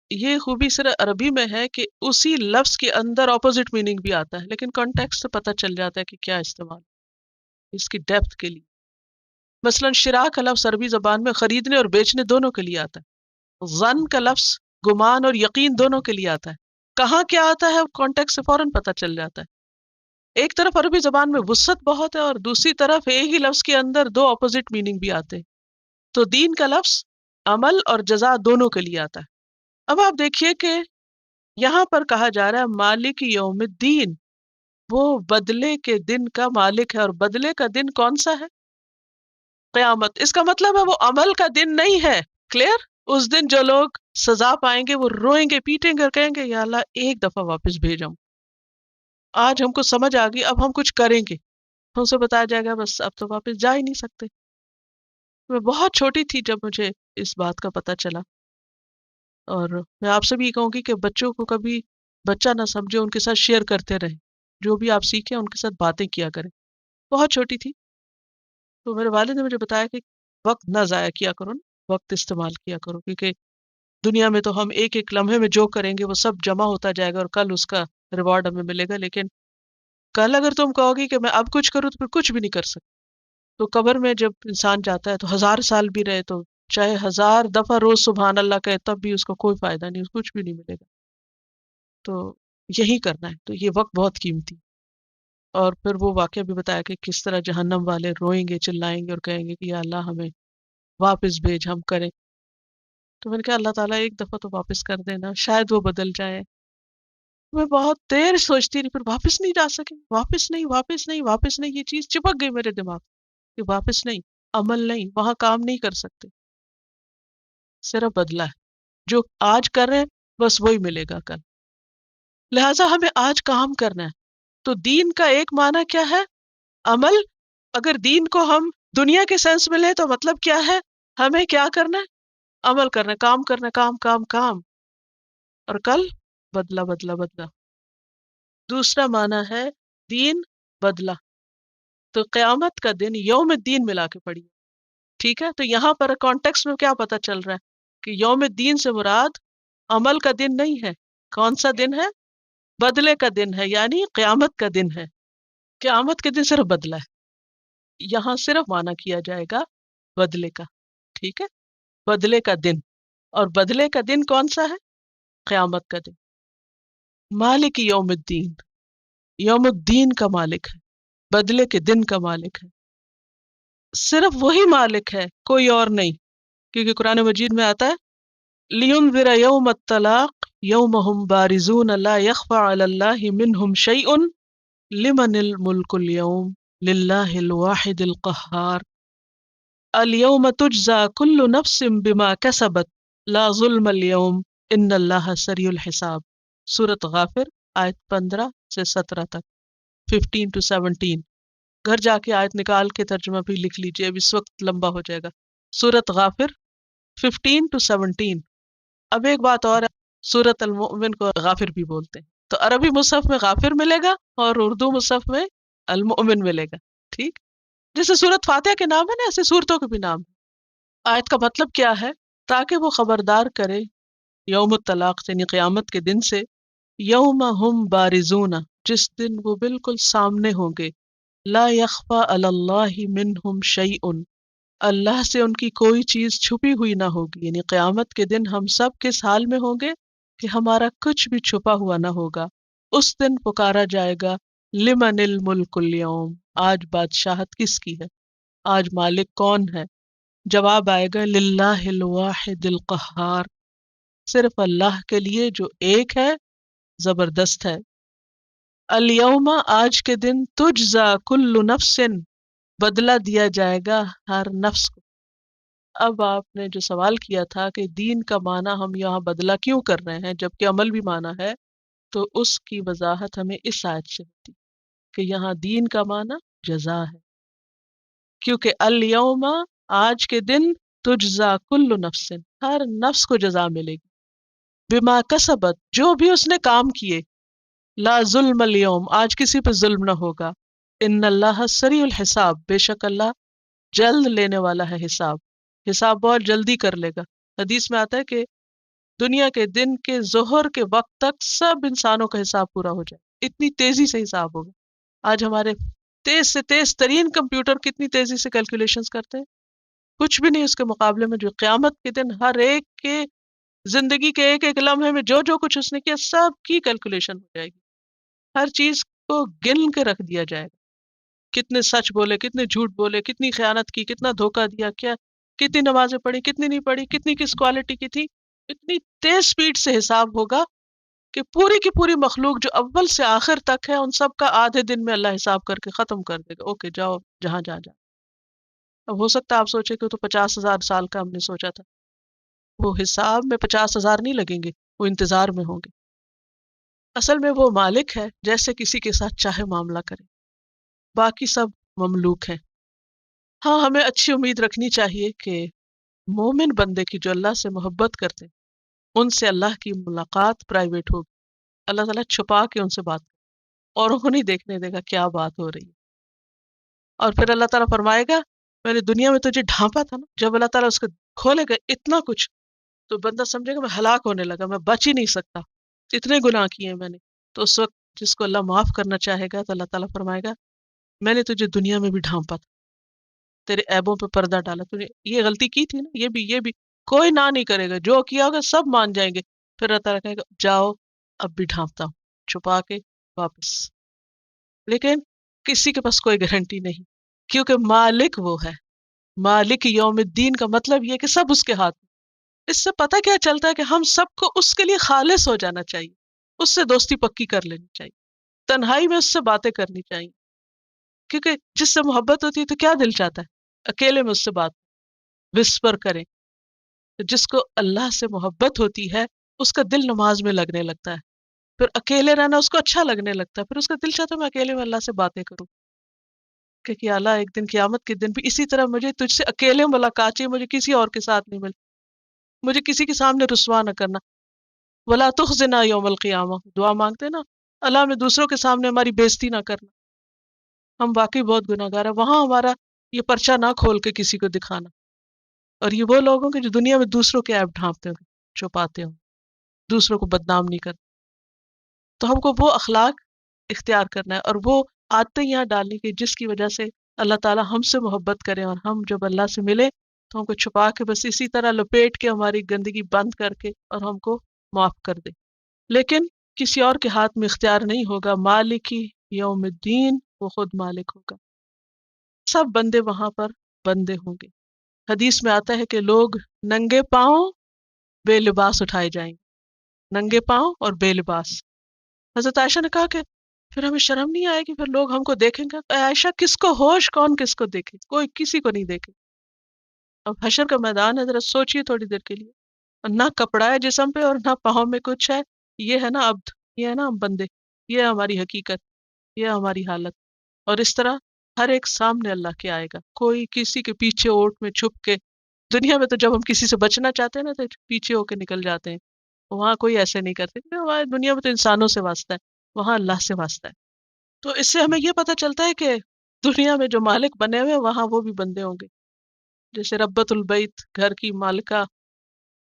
یہ خوبی صرف عربی میں ہے کہ اسی لفظ کے اندر اپوزٹ میننگ بھی آتا ہے، لیکن کانٹیکسٹ سے پتہ چل جاتا ہے کہ کیا استعمال اس کی ڈیپتھ کے لیے۔ مثلا شراء کا لفظ عربی زبان میں خریدنے اور بیچنے دونوں کے لیے آتا ہے۔ ظن کا لفظ گمان اور یقین دونوں کے لیے آتا ہے۔ کہاں کیا آتا ہے کانٹیکسٹ سے فوراً پتہ چل جاتا ہے۔ ایک طرف عربی زبان میں وسعت بہت ہے اور دوسری طرف ایک ہی لفظ کے اندر دو اپوزٹ میننگ بھی آتے ہیں۔ تو دین کا لفظ عمل اور جزا دونوں کے لیے آتا ہے۔ اب آپ دیکھیے کہ یہاں پر کہا جا رہا ہے مالک یوم الدین، وہ بدلے کے دن کا مالک ہے، اور بدلے کا دن کون سا ہے؟ قیامت۔ اس کا مطلب ہے وہ عمل کا دن نہیں ہے، کلیئر؟ اس دن جو لوگ سزا پائیں گے وہ روئیں گے پیٹیں گے اور کہیں گے یا اللہ ایک دفعہ واپس بھیج ہم، آج ہم کو سمجھ آ گئی اب ہم کچھ کریں گے، ہم سے بتایا جائے گا بس اب تو واپس جا ہی نہیں سکتے۔ میں بہت چھوٹی تھی جب مجھے اس بات کا پتہ چلا، اور میں آپ سے بھی یہ کہوں گی کہ بچوں کو کبھی بچہ نہ سمجھے، ان کے ساتھ شیئر کرتے رہیں، جو بھی آپ سیکھیں ان کے ساتھ باتیں کیا کریں۔ بہت چھوٹی تھی تو میرے والد نے مجھے بتایا کہ وقت نہ ضائع کیا کرو نا، وقت استعمال کیا کرو، کیونکہ دنیا میں تو ہم ایک ایک لمحے میں جو کریں گے وہ سب جمع ہوتا جائے گا اور کل اس کا ریوارڈ ہمیں ملے گا، لیکن کل اگر تم کہو گی کہ میں اب کچھ کروں تو پھر کچھ بھی نہیں کر سکتے۔ تو قبر میں جب انسان جاتا ہے تو 1000 سال بھی رہے تو چاہے 1000 دفعہ روز سبحان اللہ کہے تب بھی اس کو کوئی فائدہ نہیں، کچھ بھی نہیں ملے گا۔ تو یہی کرنا ہے، تو یہ وقت بہت قیمتی۔ اور پھر وہ واقعہ بھی بتایا کہ کس طرح جہنم والے روئیں گے چلائیں گے اور کہیں گے کہ یا اللہ ہمیں واپس بھیج، ہم کریں۔ تو میں نے کہا اللہ تعالیٰ ایک دفعہ تو واپس کر دینا، شاید وہ بدل جائے۔ میں بہت دیر سوچتی رہی، پھر واپس نہیں جا سکے، واپس نہیں، واپس نہیں، واپس نہیں، یہ چیز چپک گئی میرے دماغ کہ واپس نہیں، عمل نہیں، وہاں کام نہیں کر سکتے، صرف بدلہ ہے، جو آج کر رہے ہیں بس وہی ملے گا کل۔ لہٰذا ہمیں آج کام کرنا ہے۔ تو دین کا ایک معنی کیا ہے؟ عمل۔ اگر دین کو ہم دنیا کے سینس میں لیں تو مطلب کیا ہے؟ ہمیں کیا کرنا ہے؟ عمل کرنا ہے، کام کرنا ہے، کام کام کام، اور کل بدلہ بدلہ بدلہ۔ دوسرا معنی ہے دین بدلہ، تو قیامت کا دن یوم الدین ملا کے پڑھی، ٹھیک ہے؟ تو یہاں پر کانٹیکس میں کیا پتہ چل رہا ہے کہ یوم الدین سے مراد عمل کا دن نہیں ہے۔ کون سا دن ہے؟ بدلے کا دن ہے، یعنی قیامت کا دن ہے۔ قیامت کے دن صرف بدلہ ہے، یہاں صرف معنی کیا جائے گا بدلے کا، ٹھیک ہے؟ بدلے کا دن، اور بدلے کا دن کون سا ہے؟ قیامت کا دن۔ مالک یوم الدین، یوم الدین کا مالک ہے، بدلے کے دن کا مالک ہے، صرف وہی مالک ہے، کوئی اور نہیں، کیونکہ قرآن مجید میں آتا ہے لِيُنذِرَ يَوْمَ الطَّلَاقِ يَوْمَ هُمْ بَارِزُونَ لَا يَخْفَى عَلَى اللَّهِ مِنْهُمْ شَيْءٌ لِمَنِ الْمُلْكُ الْيَوْمِ لِلَّهِ الْوَاحِدِ الْقَهَّارِ الْيَوْمَ تُجْزَى كُلُّ نَفْسٍ بِمَا كَسَبَتْ لَا ظُلْمَ الْيَوْمِ إِنَّ اللَّهَ سَرِيعُ الْحِسَابِ۔ سورۃ غافر آیت 15 سے 17 تک، 15 to 17۔ گھر جا کے آیت نکال کے ترجمہ بھی لکھ لیجئے، اب اس وقت لمبا ہو جائے گا۔ سورۃ غافر 15 to 17۔ اب ایک بات اور ہے، سورۃ المؤمن کو غافر بھی بولتے ہیں، تو عربی مصحف میں غافر ملے گا اور اردو مصحف میں المؤمن ملے گا، ٹھیک؟ جیسے سورۃ فاتحہ کے نام ہے نا، ایسے سورتوں کے بھی نام ہے۔ آیت کا مطلب کیا ہے؟ تاکہ وہ خبردار کرے یوم الطلاق یعنی قیامت کے دن سے، یوم ہم بارزون، جس دن وہ بالکل سامنے ہوں گے، لا یخفی علی اللہ منہم شیء، اللہ سے ان کی کوئی چیز چھپی ہوئی نہ ہوگی، یعنی قیامت کے دن ہم سب کس حال میں ہوں گے کہ ہمارا کچھ بھی چھپا ہوا نہ ہوگا۔ اس دن پکارا جائے گا لمن الملک اليوم، آج بادشاہت کس کی ہے، آج مالک کون ہے؟ جواب آئے گا للہ الواحد القہار، صرف اللہ کے لیے جو ایک ہے، زبردست ہے۔ الیوم، آج کے دن، تجزا کل نفس، بدلہ دیا جائے گا ہر نفس کو۔ اب آپ نے جو سوال کیا تھا کہ دین کا معنی ہم یہاں بدلہ کیوں کر رہے ہیں جبکہ عمل بھی معنی ہے، تو اس کی وضاحت ہمیں اس آیت سے ہوتی کہ یہاں دین کا معنی جزا ہے، کیونکہ الیوم، آج کے دن، تجزا کل نفس، ہر نفس کو جزا ملے گی، بما کسبت، جو بھی اس نے کام کیے، لا ظلم اليوم، آج کسی پہ ظلم نہ ہوگا، ان اللہ سریع الحساب، بے شک اللہ جلد لینے والا ہے حساب، حساب بہت جلدی کر لے گا۔ حدیث میں آتا ہے کہ دنیا کے دن کے ظہر کے وقت تک سب انسانوں کا حساب پورا ہو جائے، اتنی تیزی سے حساب ہوگا۔ آج ہمارے تیز سے تیز ترین کمپیوٹر کتنی تیزی سے کیلکولیشنز کرتے ہیں، کچھ بھی نہیں اس کے مقابلے میں جو قیامت کے دن ہر ایک کے زندگی کے ایک ایک لمحے میں جو جو کچھ اس نے کیا سب کی کیلکولیشن ہو جائے گی، ہر چیز کو گن کے رکھ دیا جائے گا، کتنے سچ بولے، کتنے جھوٹ بولے، کتنی خیانت کی، کتنا دھوکہ دیا، کیا کتنی نمازیں پڑھی، کتنی نہیں پڑھی، کتنی کس کوالٹی کی تھی، اتنی تیز سپیڈ سے حساب ہوگا کہ پوری کی پوری مخلوق جو اول سے آخر تک ہے ان سب کا آدھے دن میں اللہ حساب کر کے ختم کر دے گا، اوکے جاؤ جہاں جا۔ اب ہو سکتا ہے آپ سوچے کہ تو 50,000 سال کا ہم نے سوچا تھا، وہ حساب میں 50,000 نہیں لگیں گے، وہ انتظار میں ہوں گے۔ اصل میں وہ مالک ہے، جیسے کسی کے ساتھ چاہے معاملہ کرے، باقی سب مملوک ہیں۔ ہاں ہمیں اچھی امید رکھنی چاہیے کہ مومن بندے کی جو اللہ سے محبت کرتے ہیں ان سے اللہ کی ملاقات پرائیویٹ ہوگی، اللہ تعالیٰ چھپا کے ان سے بات اور انہیں نہیں دیکھنے دے گا کیا بات ہو رہی ہے۔ اور پھر اللہ تعالیٰ فرمائے گا میں نے دنیا میں تجھے ڈھانپا تھا نا، جب اللہ تعالیٰ اس کو کھولے گا اتنا کچھ تو بندہ سمجھے گا میں ہلاک ہونے لگا، میں بچ ہی نہیں سکتا، اتنے گناہ کیے ہیں میں نے۔ تو اس وقت جس کو اللہ معاف کرنا چاہے گا تو اللہ تعالیٰ فرمائے گا میں نے تجھے دنیا میں بھی ڈھانپا تھا، تیرے عیبوں پہ پردہ ڈالا، تو نے یہ غلطی کی تھی نا، یہ بھی کوئی نہ نہیں کرے گا، جو کیا ہوگا سب مان جائیں گے۔ پھر اللہ تعالیٰ کہے گا جاؤ اب بھی ڈھانپتا ہوں، چھپا کے واپس۔ لیکن کسی کے پاس کوئی گارنٹی نہیں، کیونکہ مالک وہ ہے۔ مالک یوم الدین کا مطلب یہ کہ سب اس کے ہاتھ میں۔ اس سے پتہ کیا چلتا ہے کہ ہم سب کو اس کے لیے خالص ہو جانا چاہیے، اس سے دوستی پکی کر لینی چاہیے، تنہائی میں اس سے باتیں کرنی چاہیے، کیونکہ جس سے محبت ہوتی ہے تو کیا دل چاہتا ہے اکیلے میں اس سے بات وسپر کریں۔ تو جس کو اللہ سے محبت ہوتی ہے اس کا دل نماز میں لگنے لگتا ہے، پھر اکیلے رہنا اس کو اچھا لگنے لگتا ہے، پھر اس کا دل چاہتا ہے میں اکیلے میں اللہ سے باتیں کروں کہ اللہ ایک دن قیامت کے دن بھی اسی طرح مجھے تجھ سے اکیلے ملاقات چاہیے، مجھے کسی اور کے ساتھ نہیں مل، مجھے کسی کے سامنے رسوا نہ کرنا۔ ولا تخزنا یوم القیامہ، دعا مانگتے نا اللہ میں دوسروں کے سامنے ہماری بےزتی نہ کرنا، ہم واقعی بہت گناہ گار ہیں، وہاں ہمارا یہ پرچہ نہ کھول کے کسی کو دکھانا۔ اور یہ وہ لوگ ہوں گے جو دنیا میں دوسروں کے عیب ڈھانپتے ہوں گے، چھپاتے ہوں، دوسروں کو بدنام نہیں کرتے۔ تو ہم کو وہ اخلاق اختیار کرنا ہے اور وہ عادتیں یہاں ڈالنی کہ جس کی وجہ سے اللہ تعالیٰ ہم سے محبت کرے، اور ہم جب اللہ سے ملے تو ہم کو چھپا کے بس اسی طرح لپیٹ کے ہماری گندگی بند کر کے اور ہم کو معاف کر دے۔ لیکن کسی اور کے ہاتھ میں اختیار نہیں ہوگا، مالک ہی یوم الدین، وہ خود مالک ہوگا۔ سب بندے وہاں پر بندے ہوں گے۔ حدیث میں آتا ہے کہ لوگ ننگے پاؤں بے لباس اٹھائے جائیں گے، ننگے پاؤں اور بے لباس۔ حضرت عائشہ نے کہا کہ پھر ہمیں شرم نہیں آئے گی، پھر لوگ ہم کو دیکھیں گے؟ اے عائشہ کس کو ہوش، کون کس کو دیکھے؟ کوئی کسی کو نہیں دیکھے۔ اب حشر کا میدان ہے، ذرا سوچئے تھوڑی دیر کے لیے، اور نہ کپڑا ہے جسم پہ اور نہ پاؤں میں کچھ ہے، یہ ہے نا عبد، یہ ہے نا ہم بندے، یہ ہے ہماری حقیقت، یہ ہے ہماری حالت۔ اور اس طرح ہر ایک سامنے اللہ کے آئے گا، کوئی کسی کے پیچھے اوٹ میں چھپ کے۔ دنیا میں تو جب ہم کسی سے بچنا چاہتے ہیں نا تو پیچھے ہو کے نکل جاتے ہیں، وہاں کوئی ایسے نہیں کرتے، کیونکہ ہمارے دنیا میں تو انسانوں سے واسطہ ہے، وہاں اللہ سے واسطہ ہے۔ تو اس سے ہمیں یہ پتہ چلتا ہے کہ دنیا میں جو مالک بنے ہوئے وہاں وہ بھی بندے ہوں گے۔ جیسے ربۃ البیت، گھر کی مالکہ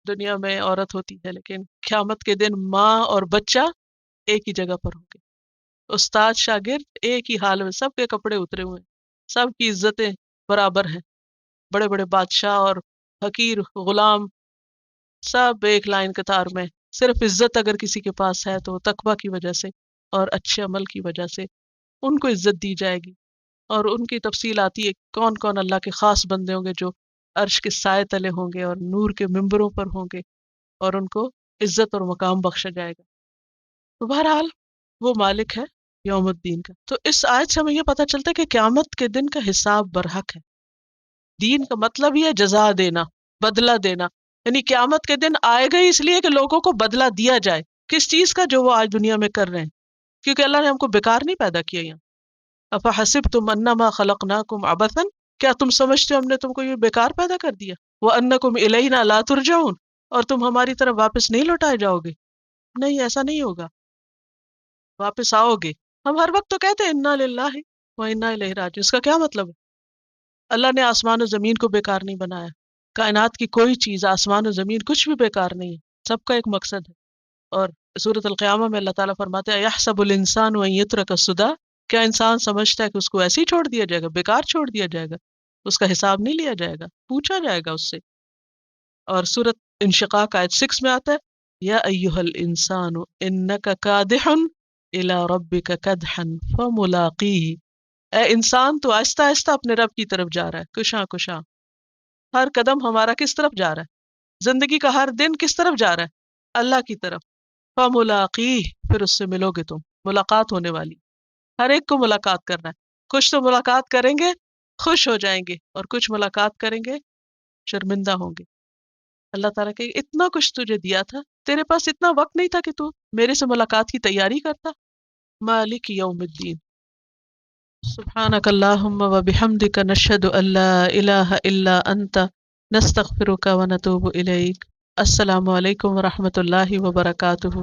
دنیا میں عورت ہوتی ہے، لیکن قیامت کے دن ماں اور بچہ ایک ہی جگہ پر ہوں گے، استاد شاگرد ایک ہی حال میں، سب کے کپڑے اترے ہوئے ہیں، سب کی عزتیں برابر ہیں، بڑے بڑے بادشاہ اور حقیر غلام سب ایک لائن قطار میں۔ صرف عزت اگر کسی کے پاس ہے تو وہ تقویٰ کی وجہ سے اور اچھے عمل کی وجہ سے ان کو عزت دی جائے گی۔ اور ان کی تفصیل آتی ہے کون کون اللہ کے خاص بندے ہوں گے جو عرش کے سائے تلے ہوں گے اور نور کے ممبروں پر ہوں گے، اور ان کو عزت اور مقام بخشا جائے گا۔ تو بہرحال وہ مالک ہے یوم الدین کا۔ تو اس آیت سے ہمیں یہ پتہ چلتا ہے کہ قیامت کے دن کا حساب برحق ہے۔ دین کا مطلب ہی ہے جزا دینا، بدلہ دینا، یعنی قیامت کے دن آئے گا اس لیے کہ لوگوں کو بدلہ دیا جائے کس چیز کا، جو وہ آج دنیا میں کر رہے ہیں، کیونکہ اللہ نے ہم کو بیکار نہیں پیدا کیا یہاں۔ افحسبتم انما خلقناکم عبثا، کیا تم سمجھتے ہو ہم نے تم کو یہ بیکار پیدا کر دیا؟ وانکم الینا لا ترجعون، اور تم ہماری طرف واپس نہیں لوٹائے جاؤ گے؟ نہیں، ایسا نہیں ہوگا، واپس آؤ گے۔ ہم ہر وقت تو کہتے ہیں انا للہ و انا الیہ راجعون، اس کا کیا مطلب ہے؟ اللہ نے آسمان و زمین کو بیکار نہیں بنایا، کائنات کی کوئی چیز، آسمان و زمین کچھ بھی بیکار نہیں ہے، سب کا ایک مقصد ہے۔ اور سورۃ القیامہ میں اللہ تعالیٰ فرماتے ہیں یحسب الانسان ان یترک سدی، کیا انسان سمجھتا ہے کہ اس کو ایسے ہی چھوڑ دیا جائے گا، بیکار چھوڑ دیا جائے گا؟ اس کا حساب نہیں لیا جائے گا، پوچھا جائے گا اس سے۔ اور سورۃ انشقاق آیت 6 میں آتا ہے یا ایھا الانسان انک کادح الی ربک کدحا فملاقیہ، اے انسان تو آہستہ آہستہ اپنے رب کی طرف جا رہا ہے، کشاں کشاں، ہر قدم ہمارا کس طرف جا رہا ہے، زندگی کا ہر دن کس طرف جا رہا ہے؟ اللہ کی طرف۔ فملاقیہ، پھر اس سے ملو گے تم، ملاقات ہونے والی، ہر ایک کو ملاقات کرنا ہے۔ کچھ تو ملاقات کریں گے خوش ہو جائیں گے، اور کچھ ملاقات کریں گے شرمندہ ہوں گے۔ اللہ تعالیٰ کہ اتنا کچھ تجھے دیا تھا، تیرے پاس اتنا وقت نہیں تھا کہ تو میرے سے ملاقات کی تیاری کرتا. مالک یوم الدین. سبحانک اللہم و بحمدک نشہد ان لا الہ الا انت نستغفرک و نتوب الیک. السلام علیکم ورحمۃ اللہ وبرکاتہ.